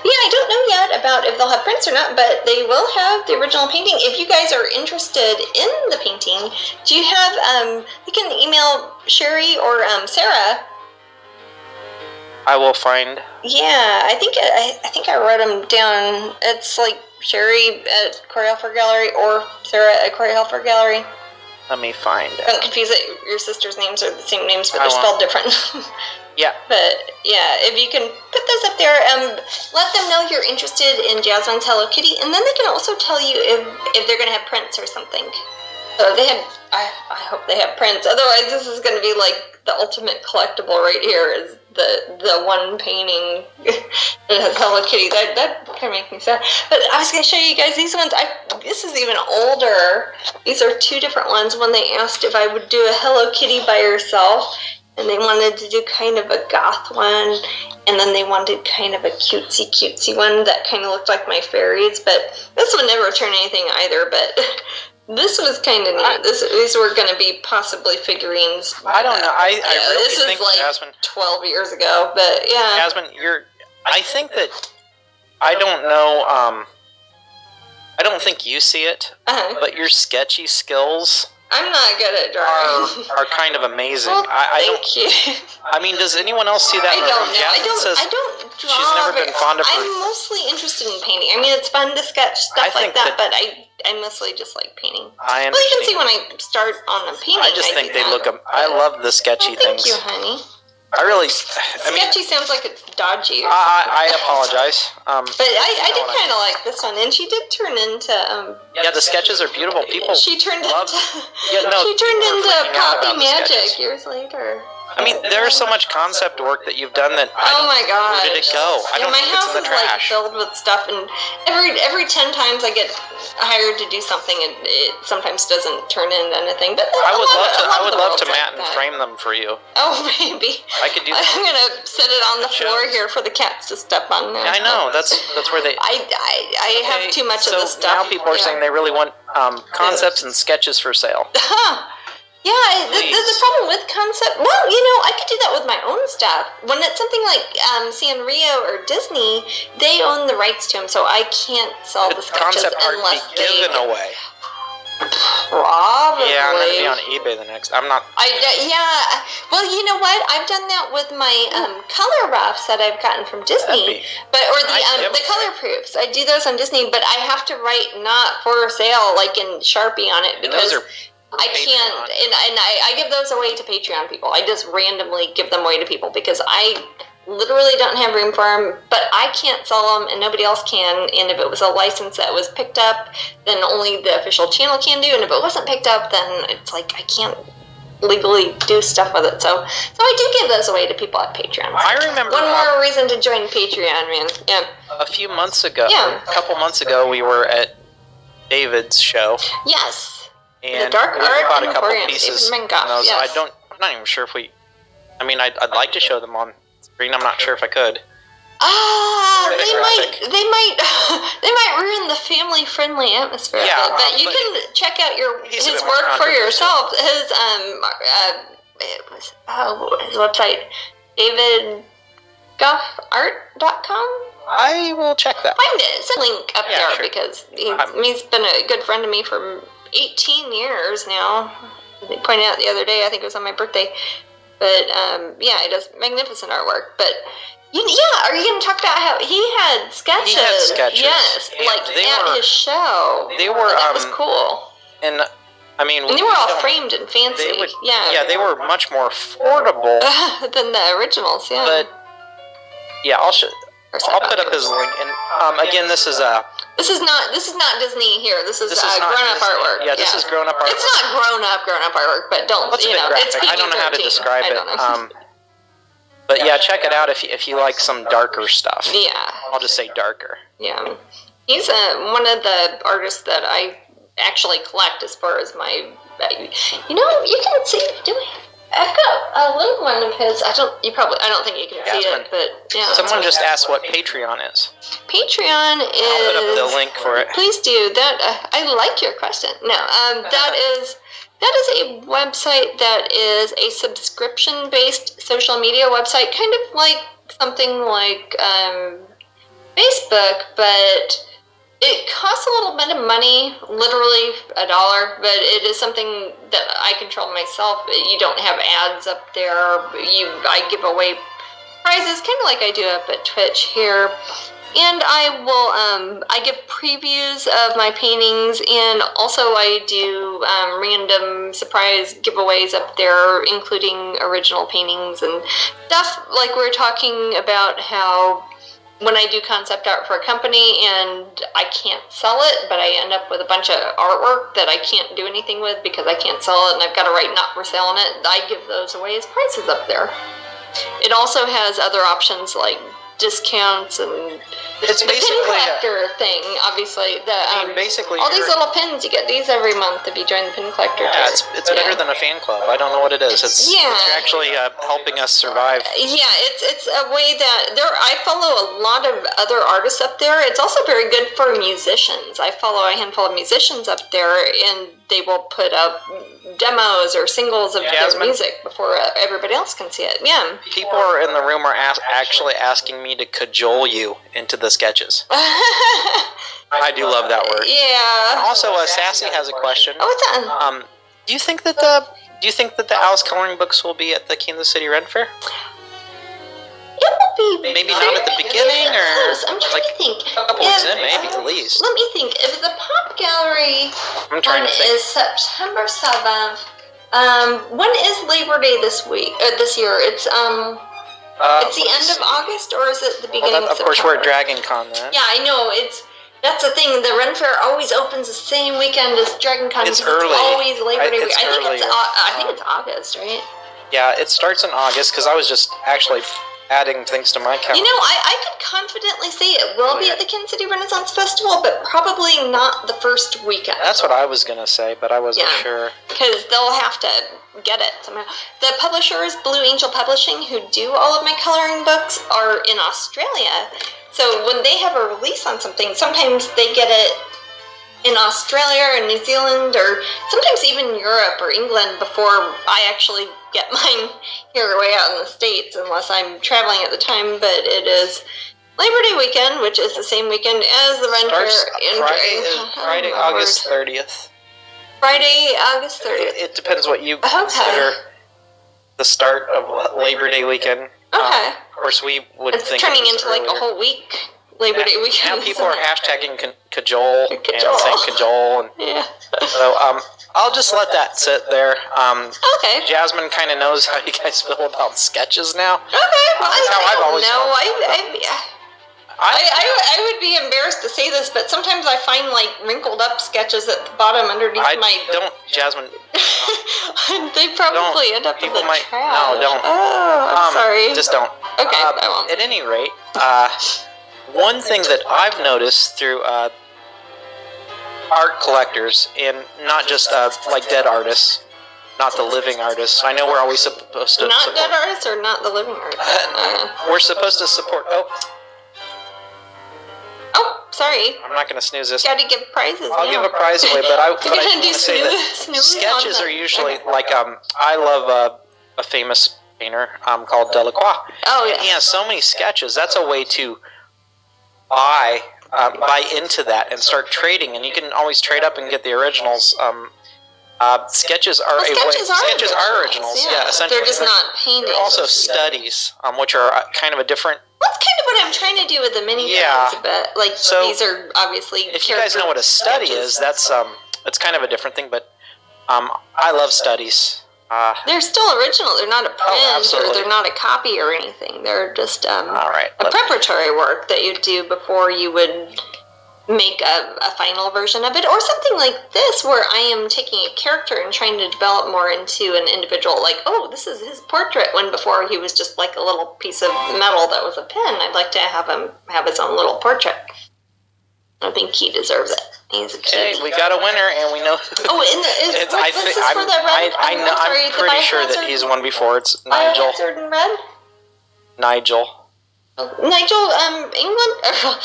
Yeah, I don't know yet about if they'll have prints or not, but they will have the original painting. If you guys are interested in the painting, do you have, you can email Sherry or Sarah. I will find. Yeah, I think I wrote them down. It's like Sherry at Corey Helfer Gallery or Sarah at Corey Helfer Gallery. Let me find it. Don't confuse it. Your sisters' names are the same names, but they're spelled different. Yeah. But, yeah, if you can put those up there, let them know you're interested in Jasmine's Hello Kitty, and then they can also tell you if they're going to have prints or something. So they have, I hope they have prints. Otherwise, this is going to be like the ultimate collectible right here is the one painting that has Hello Kitty. That kind of makes me sad. But I was going to show you guys these ones. This is even older. These are 2 different ones. When they asked if I would do a Hello Kitty by herself, and they wanted to do kind of a goth one, and then they wanted kind of a cutesy one that kind of looked like my fairies, but this would never turn anything either, but this was kind of neat. These were going to be possibly figurines. I don't know. I really think, like Jasmine, 12 years ago, but yeah. Jasmine, I think that, I don't know, I don't think you see it, but your sketchy skills... I'm not good at drawing. Are kind of amazing. Well, thank you. I mean, does anyone else see that? I don't know. I don't draw. She's never been fond of. I'm mostly interested in painting. I mean, it's fun to sketch stuff like that, but I mostly just like painting. I understand. Well, you can see when I start on a painting. I just think they look. I love the sketchy things. Thank you, honey. Sketchy sounds like it's dodgy. I apologize. But I did kind of like this one, and she did turn into. Yeah, the sketches are beautiful. People. She turned into Poppy Magic years later. I mean, there's so much concept work that you've done that. Oh my gosh! Where did it go? I don't think it's in the trash. My house is filled with stuff, and every 10 times I get hired to do something, and it sometimes doesn't turn into anything. But I would love to mat and frame them for you. Oh, maybe I could do that. I'm gonna set it on the floor here for the cats to step on. Now. I know that's where they. I have too much of this stuff. So now people are saying they really want concepts and sketches for sale. Yeah, the problem with concept. Well, I could do that with my own stuff. When it's something like Sanrio or Disney, they own the rights to them, so I can't sell the sketches unless they given away. Probably. Yeah, I'm gonna be on eBay the next. I'm not. Yeah. Well, you know what? I've done that with my color roughs that I've gotten from Disney, the color proofs. I do those on Disney, but I have to write "not for sale" like in Sharpie on it because I can't. And I give those away to Patreon people. I just randomly give them away to people because I literally don't have room for them, but I can't sell them and nobody else can. And if it was a license that was picked up, then only the official channel can do. And if it wasn't picked up, then it's like I can't legally do stuff with it. So I do give those away to people at Patreon. I remember one more reason to join Patreon, man. Yeah. A few months ago, a couple months ago, we were at David's show. Yes. And the Dark we Art bought a couple pieces. Yes. I'm not even sure if we. I mean, I'd like to show them on screen. I'm not sure if I could. They might ruin the family-friendly atmosphere of it. But you can check out his work for yourself. His his website, davidgoffart.com. I will check that. Find it. It's a link up there sure. because he's been a good friend to me for 18 years now. They pointed out the other day. I think it was on my birthday. But he does magnificent artwork. But are you going to talk about how he had sketches? He had sketches. Yes, at his show. They were. That was cool. And I mean, and they were all framed and fancy. They were much more affordable than the originals. Yeah. But I'll put up his link. And again, this is This is not Disney here. This is grown-up artwork. Yeah, this is grown-up artwork. It's not grown-up artwork, but it's graphic. I don't know how to describe it. But check it out if you like some darker stuff. Yeah. I'll just say darker. Yeah. He's one of the artists that I actually collect as far as my... you can see... I've got a little one of his. I don't think you can see it, but yeah. Someone just asked what Patreon is. Patreon is. I'll put up the link for it. Please do that. I like your question. No, that is a website that is a subscription-based social media website, kind of like something like Facebook, but it costs a little bit of money, literally $1, but it is something that I control myself. You don't have ads up there. I give away prizes, kind of like I do up at Twitch here. And I give previews of my paintings, and also I do random surprise giveaways up there, including original paintings and stuff. Like we were talking about how when I do concept art for a company and I can't sell it, but I end up with a bunch of artwork that I can't do anything with because I can't sell it and I've got to write not for sale on it, I give those away as prizes up there. It also has other options like discounts and it's the pin collector thing, obviously. Basically all these little pins, you get these every month if you join the pin collector. Yeah, it's better than a fan club. I don't know what it is. It's actually helping us survive. Yeah, it's a way that I follow a lot of other artists up there. It's also very good for musicians. I follow a handful of musicians up there, and they will put up demos or singles of their music before everybody else can see it. Yeah. People are in the room are actually asking me to cajole you into the sketches. I do love that word. Yeah. And also, Sassy has a question. Oh, what's that? Do you think that the Alice coloring books will be at the Kansas City Ren Fair? It will be maybe not at the beginning, or I'm trying to think. A couple weeks in, maybe at least. Let me think. If the Pop Gallery is September 7th, when is Labor Day this year? It's the end of August, or is it the beginning of September? Of course, we're at Dragon Con then. Yeah, I know. That's the thing. The Ren Fair always opens the same weekend as Dragon Con. It's early. It's always Labor Day week. I think it's August, right? Yeah, it starts in August because I was just actually adding things to my calendar. I could confidently say it will be at the Kansas City Renaissance Festival, but probably not the first weekend. That's what I was going to say, but I wasn't sure. Because they'll have to get it somehow. The publishers, Blue Angel Publishing, who do all of my coloring books, are in Australia. So when they have a release on something, sometimes they get it in Australia or New Zealand or sometimes even Europe or England before I actually get mine here way out in the States, unless I'm traveling at the time. But it is Labor Day weekend, which is the same weekend as the Ren Fair. Friday, August 30th. Friday, August 30th. It depends what you consider the start of Labor Day weekend. Okay. Of course, we would think turning into earlier. Like a whole week. Labor Day weekend. Now people are hashtagging cajole and saying cajole. And so I'll just let that sit there. Okay. Jasmine kind of knows how you guys feel about sketches now. Okay. Well, I've always felt. I would be embarrassed to say this, but sometimes I find like wrinkled up sketches at the bottom underneath Jasmine. They probably end up in the trash. No, don't. Oh, I'm sorry. Just don't. Okay, I won't. At any rate, one thing that I've noticed through art collectors, and not just like dead artists, not the living artists. I know we're always supposed to support. Dead artists or not the living artists? We're supposed to support. Oh, sorry. I'm not going to snooze this. Got to give prizes. I'll give a prize away, but I want to say that sketches are usually like I love a famous painter called Delacroix. Oh yeah. And he has so many sketches. That's a way to buy into that and start trading, and you can always trade up and get the originals. Sketches are originals. Yeah, essentially. They're just not paintings. They're also studies, which are kind of a different. That's kind of what I'm trying to do with the mini paintings a bit. Like these are obviously. If you guys know what a study is, that's it's kind of a different thing. But I love studies. They're still original. They're not a print or they're not a copy or anything. They're just a preparatory work that you do before you would make a final version of it, or something like this where I am taking a character and trying to develop more into an individual, like, oh, this is his portrait, when before he was just like a little piece of metal that was a pen. I'd like to have him have his own little portrait. I think he deserves it. He's a kid. Okay, we got a winner, and we know. Oh, I'm pretty sure that he's won before. It's Nigel. Biohazard in red? Nigel. Nigel, England?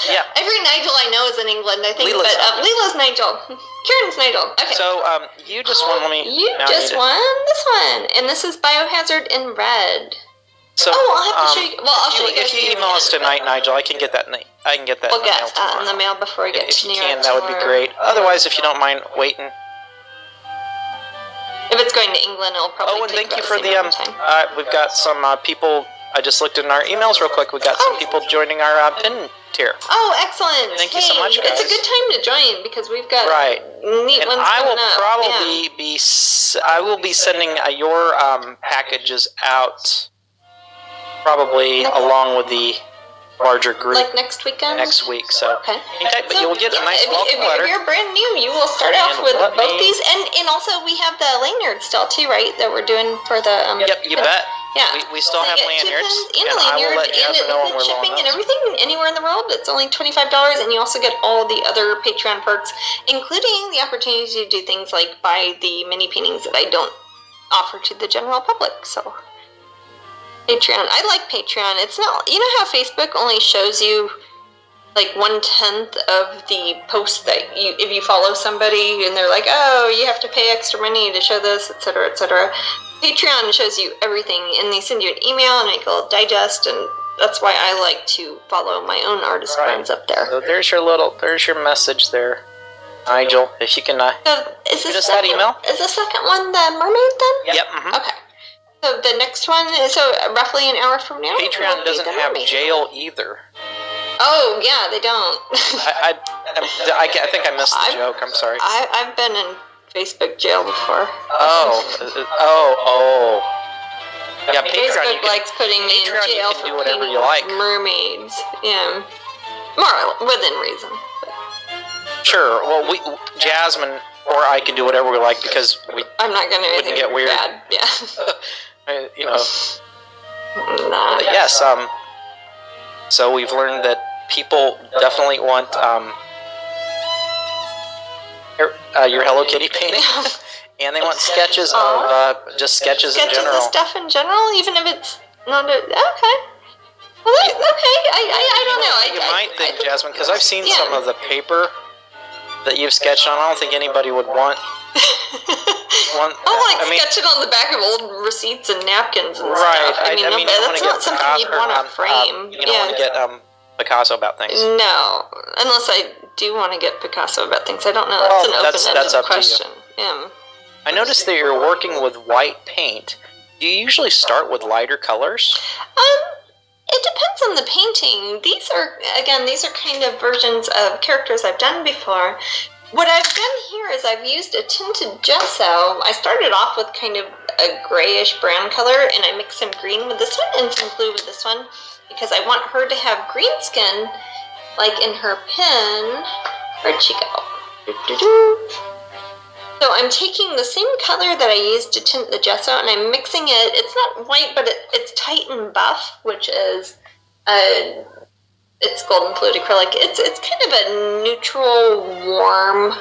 Yeah. Every Nigel I know is in England, I think. Leela's Nigel. Kieran's Nigel. Okay. So, you just won. You just won this one. And this is Biohazard in red. So, I'll have to show you. Well, I'll show you. If you email us tonight, Nigel, I can get that. We'll get in the mail before we get to New York. If you can, that would be great. Otherwise, if you don't mind waiting. If it's going to England, it'll probably. And thank you for the we've got some people. I just looked in our emails real quick. We got some people joining our pin tier. Oh, excellent! Thank you so much, guys. It's a good time to join because we've got neat ones I will coming up. probably be. I will be sending your packages out. Probably along with the larger group. Like next weekend? Next week, so. Okay. But you'll get a nice welcome letter. If you're brand new, you will start off with both these. And also, we have the lanyard still, too, right? That we're doing for the... Yep, you bet. Yeah. We still have lanyards. And I will let Jasmine know when we're shipping and everything anywhere in the world. It's only $25, and you also get all the other Patreon perks, including the opportunity to do things like buy the mini paintings that I don't offer to the general public, so... Patreon. I like Patreon. It's not, you know how Facebook only shows you like 1/10 of the posts that if you follow somebody and they're like, oh, you have to pay extra money to show this, etc., etc. Patreon shows you everything, and they send you an email and make a little digest, and that's why I like to follow my own artist friends up there. So there's your message there, Nigel. If you can is us that email. Is the second one the mermaid then? Yep. Mm-hmm. Okay. So the next one is roughly an hour from now. Patreon doesn't have jail either. Oh yeah, they don't. I think I missed the joke. I'm sorry. I've been in Facebook jail before. Oh. Yeah, Facebook likes putting me in jail for painting mermaids. Yeah, more within reason. Sure. Well, Jasmine or I can do whatever we like because I'm not going to do anything get weird. Bad. Yeah. You know. Yes. So we've learned that people definitely want your Hello Kitty painting, and they want sketches of just sketches in general. Sketches of stuff in general, even if it's not okay. Well, that's okay. I don't know. You might think, Jasmine, because I've seen some of the paper that you've sketched on. I don't think anybody would want. Sketch it on the back of old receipts and napkins and right, stuff. That's not something you'd want to frame. You don't want to get Picasso about things. No, unless I do want to get Picasso about things. I don't know. That's an open-ended question. Yeah. I noticed that you're working with white paint. Do you usually start with lighter colors? It depends on the painting. These are kind of versions of characters I've done before. What I've done here is I've used a tinted gesso. I started off with kind of a grayish brown color, and I mixed some green with this one and some blue with this one because I want her to have green skin, like in her pin. Where'd she go? So I'm taking the same color that I used to tint the gesso, and I'm mixing it. It's not white, but it's Titan Buff, which is it's golden fluid acrylic. It's kind of a neutral, warm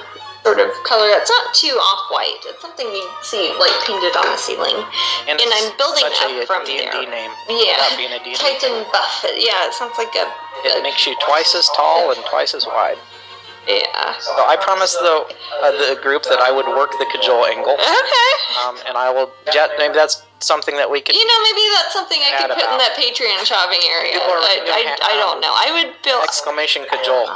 sort of color. It's not too off-white. It's something you see like painted on the ceiling. And I'm building up from there. D&D name. Yeah. Being a D&D Titan Buff. Yeah, it sounds like It makes you twice as tall and twice as wide. Yeah. So I promised the group that I would work the cajole angle. Okay. And I will. Maybe that's something that we could. Maybe that's something I could put in that Patreon shopping area. I don't know. I would feel. Exclamation cajole.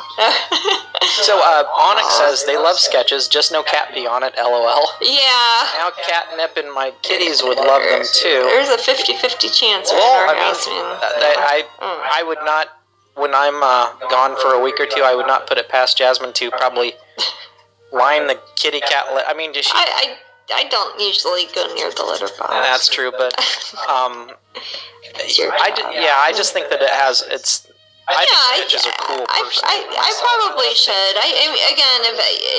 So Onyx says they love sketches, just no cat pee on it. LOL. Yeah. Now Catnip and my kitties would love them too. There's a 50-50 chance. I would not. When I'm gone for a week or two, I would not put it past Jasmine to probably line the kitty cat. Does she? I don't usually go near the litter box. That's true, but I just think that it has its. I think sketches are cool. I probably should.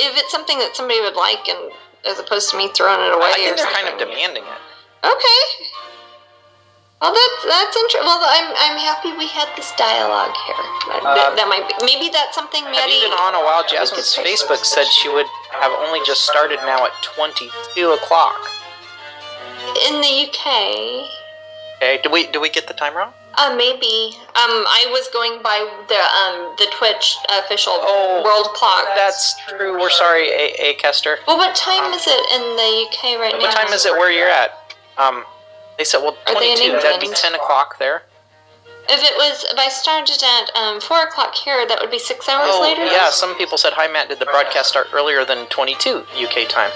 If it's something that somebody would like, and as opposed to me throwing it away, I think they're kind of demanding it. Okay. Well, that's interesting. Well, I'm happy we had this dialogue here. That might be, maybe that's something. Have you been on a while? Jasmine's Facebook said she would have only just started now at 22 o'clock. In the UK. Okay. Do we get the time wrong? Maybe. I was going by the Twitch official world clock. That's true. We're sorry, A. Kester. Well, what time is it in the UK right now? What time is it where you're at? They said, 22, that'd be 10 o'clock there. If I started at 4 o'clock here, that would be 6 hours later? Yeah, some people said, hi Matt, did the broadcast start earlier than 22 UK time?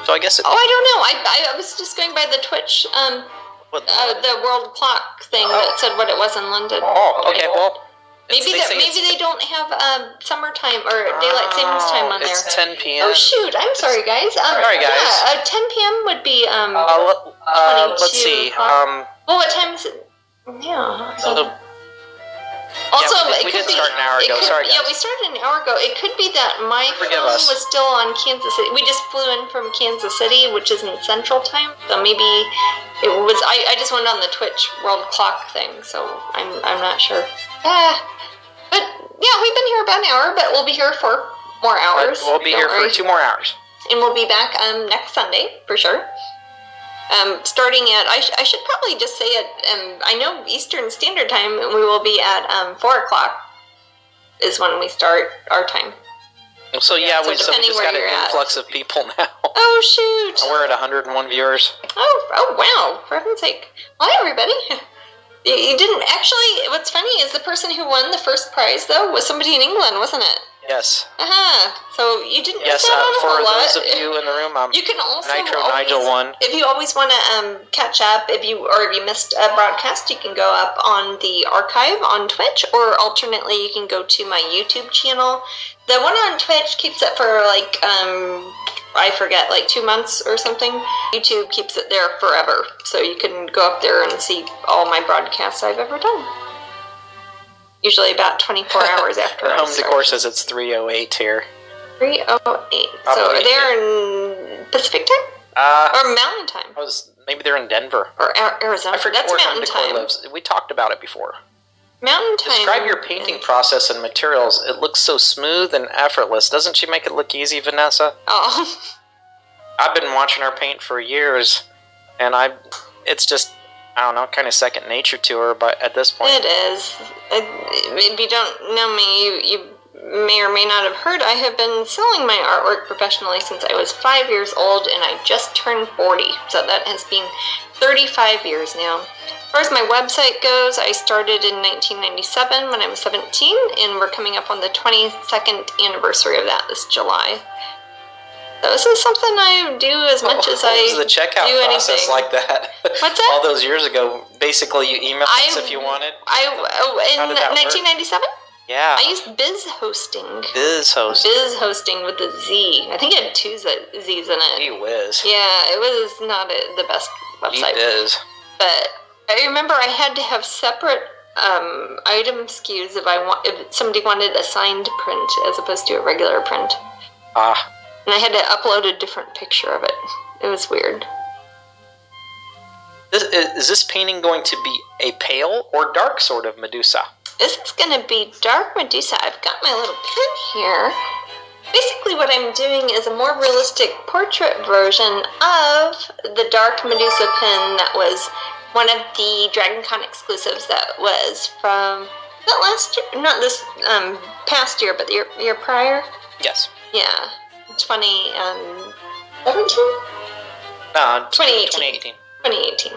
So I guess it... I don't know. I was just going by the Twitch, the world clock thing that said what it was in London. Oh, okay, well... Maybe they don't have summertime or daylight savings time on there. It's 10 p.m. Oh shoot! I'm sorry, guys. Sorry, guys. Yeah, 10 p.m. would be 22. Let's see. Well, what time is it? Yeah. Also, we did start an hour ago. Sorry, guys. Yeah, we started an hour ago. It could be that my phone was still on Kansas City. We just flew in from Kansas City, which is in Central Time. So maybe it was. I just went on the Twitch world clock thing, so I'm not sure. But yeah, we've been here about an hour, but we'll be here for more hours. We'll be here for 2 more hours. And we'll be back next Sunday, for sure. Starting at, I should probably just say it, I know Eastern Standard Time, and we will be at 4 o'clock is when we start our time. So yeah, we just got an influx of people now. Oh, shoot. We're at 101 viewers. Oh wow, for heaven's sake. Hi, everybody. You didn't actually. What's funny is the person who won the first prize, though, was somebody in England, wasn't it? Yes. So you didn't. Yes. For those of you in the room, you can also Nigel won. If you always want to catch up, if you missed a broadcast, you can go up on the archive on Twitch, or alternately, you can go to my YouTube channel. The one on Twitch keeps it for I forget, 2 months or something. YouTube keeps it there forever, so you can go up there and see all my broadcasts I've ever done. Usually about 24 hours after I Home start. Decor says it's 3:08 here. 3:08. So they're in Pacific time? Or Mountain time? Maybe they're in Denver. Or Arizona. I forget That's where Mountain Home Decor time. lives. We talked about it before. Mountain time. Describe your painting process and materials. It looks so smooth and effortless. Doesn't she make it look easy, Vanessa? Oh. I've been watching her paint for years, and it's just, I don't know, kind of second nature to her, but at this point. It is. If you don't know me, you may or may not have heard, I have been selling my artwork professionally since I was 5 years old, and I just turned 40. So that has been 35 years now. As far as my website goes, I started in 1997 when I was 17, and we're coming up on the 22nd anniversary of that this July. So this is something I do as much as I do anything. What was the checkout process like that? What's that? All those years ago, basically you emailed us if you wanted? In 1997? Yeah. I used Biz Hosting. Biz Hosting. Biz Hosting with a Z. I think it had 2 Z's in it. Gee whiz. Yeah, it was not the best website. Biz. But I remember I had to have separate item SKUs if somebody wanted a signed print as opposed to a regular print. Ah. And I had to upload a different picture of it. It was weird. Is this painting going to be a pale or dark sort of Medusa? This is going to be Dark Medusa. I've got my little pin here. Basically what I'm doing is a more realistic portrait version of the Dark Medusa pin that was one of the DragonCon exclusives that was from, not last year, not this past year, but the year prior? Yes. Yeah. 2017? 2018. 2018.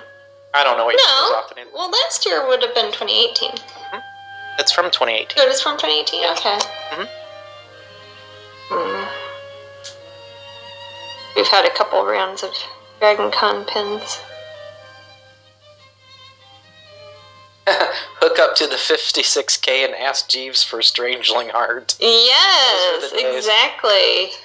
I don't know what you're off to. Well, last year would have been 2018. Mm-hmm. It's from 2018. So it is from 2018? Yeah. Okay. Mm-hmm. We've had a couple rounds of DragonCon pins. Hook up to the 56K and ask Jeeves for Strangeling art. Yes, exactly.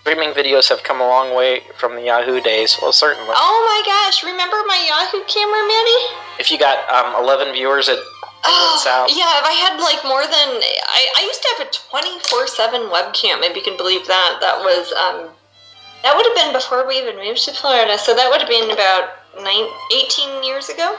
Streaming videos have come a long way from the Yahoo days. Well, certainly. Oh my gosh, remember my Yahoo camera, Maddie? If you got 11 viewers at South. Yeah, if I had like more than... I used to have a 24/7 webcam, if you can believe that. That was... that would have been before we even moved to Florida, so that would have been about 18 years ago.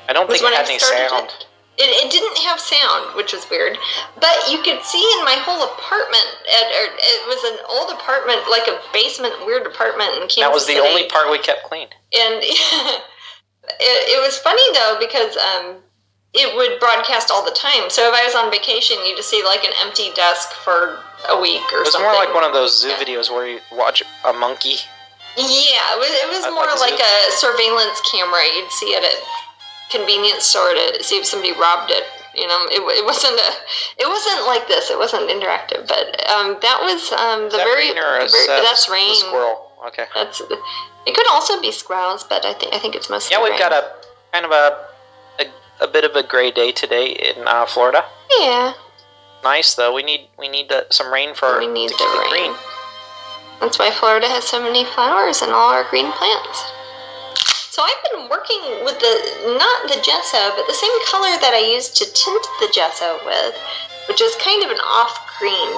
I don't think it had any sound. It didn't have sound, which was weird. But you could see in my whole apartment, it was an old apartment, like a basement, weird apartment in Kansas City. That was the only part we kept clean. And it was funny, though, because it would broadcast all the time. So if I was on vacation, you just see like an empty desk for a week or something. It was more like one of those zoo videos where you watch a monkey. Yeah, it was more like a surveillance camera. You'd see it at convenience store to see if somebody robbed it. You know, it wasn't like this. It wasn't interactive, but that was that's rain. Squirrel. Okay. It could also be squirrels, but I think it's mostly. Yeah, we've rain. got a kind of a bit of a gray day today in Florida. Yeah. Nice though. We need some rain to keep it green. That's why Florida has so many flowers and all our green plants. So I've been working with not the gesso, but the same color that I used to tint the gesso with, which is kind of an off green.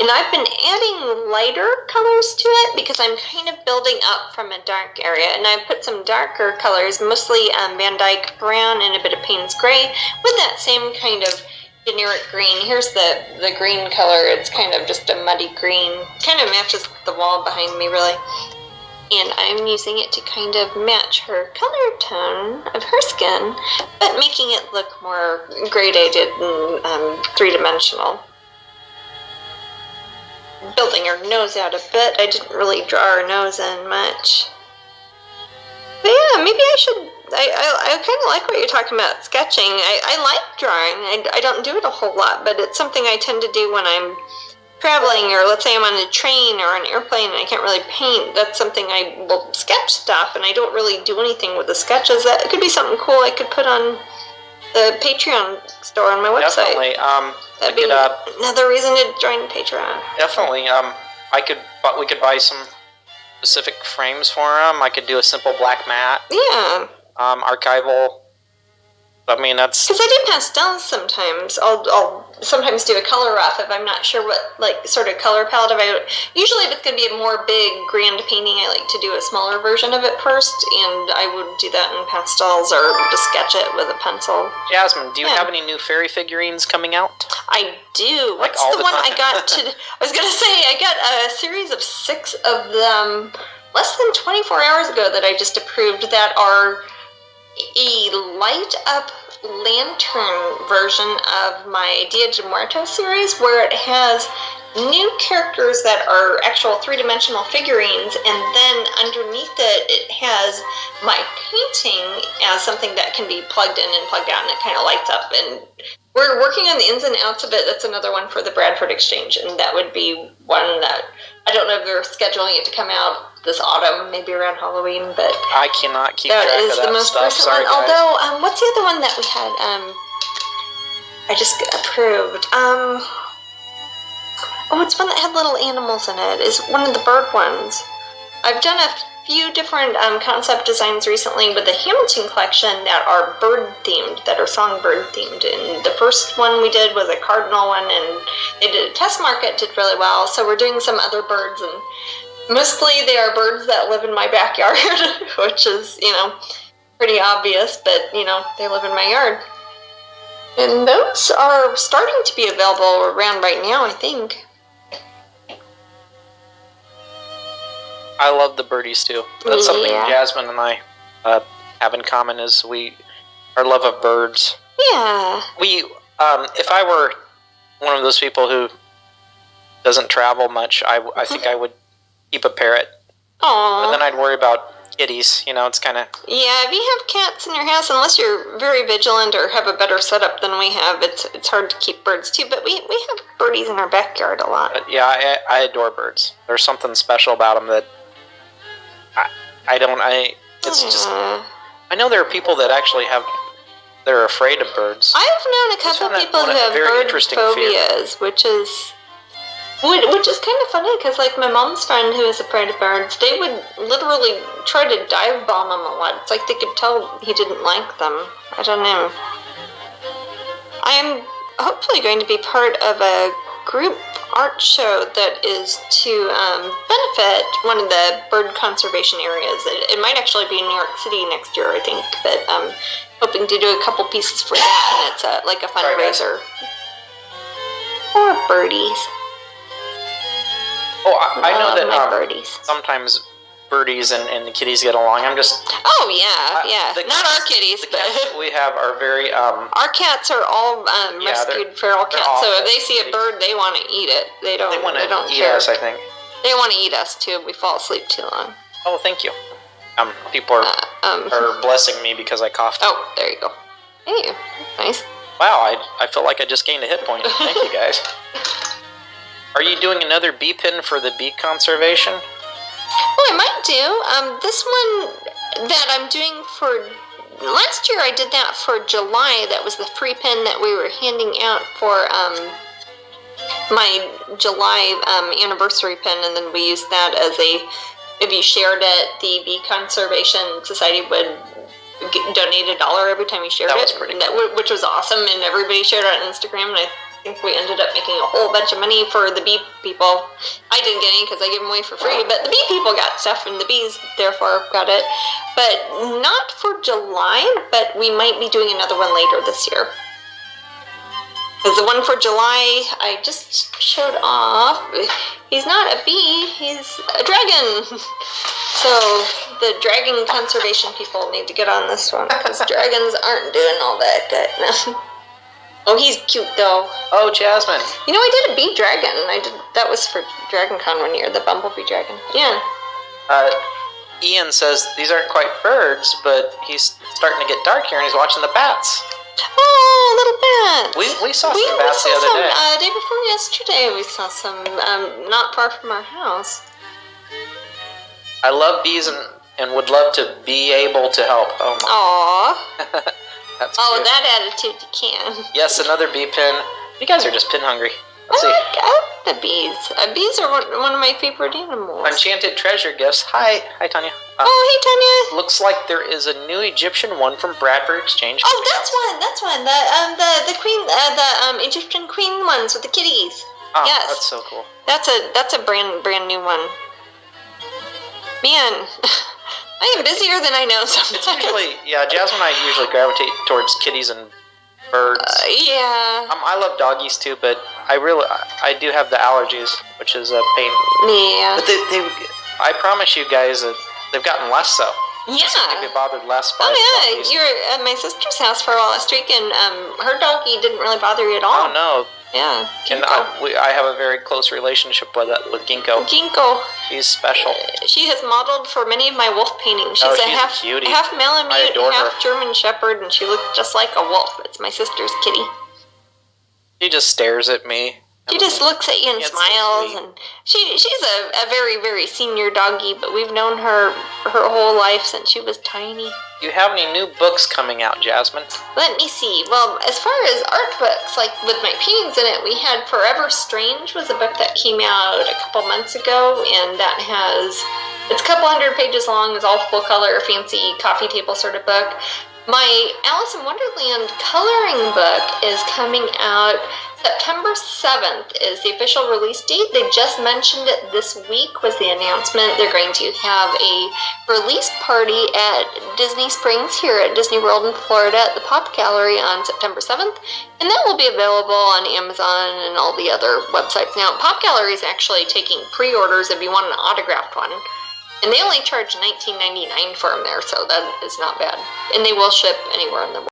And I've been adding lighter colors to it because I'm kind of building up from a dark area. And I've put some darker colors, mostly Van Dyke brown and a bit of Payne's gray, with that same kind of generic green. Here's the green color. It's kind of just a muddy green. Kind of matches the wall behind me, really. And I'm using it to kind of match her color tone of her skin, but making it look more gradated and three-dimensional. Building her nose out a bit. I didn't really draw her nose in much. But yeah, maybe I should... I kind of like what you're talking about, sketching. I like drawing. I don't do it a whole lot, but it's something I tend to do when I'm traveling, or let's say I'm on a train or an airplane and I can't really paint. That's something I will sketch stuff, and I don't really do anything with the sketches. That it could be something cool I could put on the Patreon store on my website. Definitely. That'd be another reason to join Patreon. Definitely. We could buy some specific frames for them. I could do a simple black matte. Yeah. Archival. I mean, that's... Because I do pastels sometimes. I'll sometimes do a color off if I'm not sure what, like, sort of color palette usually if it's going to be a more big, grand painting, I like to do a smaller version of it first, and I would do that in pastels or just sketch it with a pencil. Jasmine, do you have any new fairy figurines coming out? I do. What's the one I got I was going to say, I got a series of 6 of them less than 24 hours ago that I just approved that are a light up lantern version of my Dia de Muertos series, where it has new characters that are actual three-dimensional figurines, and then underneath it has my painting as something that can be plugged in and plugged out, and it kind of lights up. And we're working on the ins and outs of it. That's another one for the Bradford Exchange, and that would be one that I don't know if they're scheduling it to come out this autumn, maybe around Halloween, but I cannot keep track of that the most stuff. recent Sorry, one. guys. Although, what's the other one that we had? I just approved. It's one that had little animals in it. It's one of the bird ones. I've done a few different concept designs recently with the Hamilton collection that are bird themed, that are songbird themed. And the first one we did was a cardinal one, and they did a test market, did really well. So we're doing some other birds, and mostly they are birds that live in my backyard, which is, pretty obvious, but, they live in my yard. And those are starting to be available around right now, I think. I love the birdies too. That's something Jasmine and I have in common, is our love of birds. Yeah. If I were one of those people who doesn't travel much, I think I would keep a parrot. Aww. But then I'd worry about kitties. It's kind of... Yeah, if you have cats in your house, unless you're very vigilant or have a better setup than we have, it's hard to keep birds too. But we have birdies in our backyard a lot. But yeah, I adore birds. There's something special about them that I know there are people that actually they're afraid of birds. I've known a couple of people who have bird phobias, which is kind of funny, because like my mom's friend who is afraid of birds, they would literally try to dive bomb him a lot. It's like they could tell he didn't like them. I don't know. I am hopefully going to be part of a group art show that is to benefit one of the bird conservation areas. It might actually be in New York City next year, I think, but I'm hoping to do a couple pieces for that, and it's like a fundraiser. Or birdies. Oh, I know that birdies. Sometimes birdies and the kitties get along. I'm just... Oh, yeah. Not our kitties, but... The cats we have are very... Our cats are all rescued feral cats, so if they see a bird, they want to eat it. They don't eat care. us, I think. They want to eat us, too, if we fall asleep too long. Oh, thank you. People are blessing me because I coughed. Oh, there you go. Hey, nice. Wow, I feel like I just gained a hit point. Thank you, guys. Are you doing another bee pin for the bee conservation? Oh, I might do. This one that I'm doing for... Last year I did that for July. That was the free pin that we were handing out for my July anniversary pin, and then we used that as if you shared it, the Bee Conservation Society would donate $1 every time you shared it. That was pretty cool. Which was awesome, and everybody shared it on Instagram, and I think we ended up making a whole bunch of money for the bee people. I didn't get any because I gave them away for free, but the bee people got stuff, and the bees therefore got it. But not for July, but we might be doing another one later this year. Because the one for July, I just showed off. He's not a bee, he's a dragon. So the dragon conservation people need to get on this one, because dragons aren't doing all that good. Oh, he's cute though. Oh, Jasmine. I did a bee dragon. That was for Dragon Con one year, the bumblebee dragon. Yeah. Ian says these aren't quite birds, but he's starting to get dark here and he's watching the bats. Oh, little bats. We saw some bats the other day. Day before yesterday, we saw some not far from our house. I love bees and would love to be able to help. Oh my. Aww. That's cute. With that attitude, you can. Yes, another bee pin. You guys are just pin hungry. Let's see. I like the bees. Bees are one of my favorite animals. Enchanted treasure gifts. Hi, Tanya. Oh, hey, Tanya. Looks like there is a new Egyptian one from Bradford Exchange. Oh, that's one. The queen, the Egyptian queen ones with the kitties. Oh, yes, that's so cool. That's a brand new one. Man, I am busier than I know sometimes. It's usually, Jasmine and I usually gravitate towards kitties and birds. Yeah. I love doggies too, but I do have the allergies, which is a pain. Yeah. But I promise you guys that they've gotten less so. Yeah. I be bothered less by doggies. You were at my sister's house for a while last week, and her doggie didn't really bother you at all. Oh, no. Yeah. Ginkgo. And I have a very close relationship with Ginkgo. Ginkgo. She's special. She has modeled for many of my wolf paintings. She's a cutie. half Malamute, half German Shepherd, and she looks just like a wolf. It's my sister's kitty. She just stares at me. She just looks at you and smiles, and she's a very, very senior doggie, but we've known her whole life since she was tiny. Do you have any new books coming out, Jasmine? Let me see. Well, as far as art books, like with my paintings in it, we had Forever Strange was a book that came out a couple months ago, and that it's a couple hundred pages long. It's all full color, fancy coffee table sort of book. My Alice in Wonderland coloring book is coming out September 7th is the official release date. They just mentioned it this week was the announcement. They're going to have a release party at Disney Springs here at Disney World in Florida at the Pop Gallery on September 7th. And that will be available on Amazon and all the other websites now. Pop Gallery is actually taking pre-orders if you want an autographed one. And they only charge $19.99 for them there, so that is not bad. And they will ship anywhere in the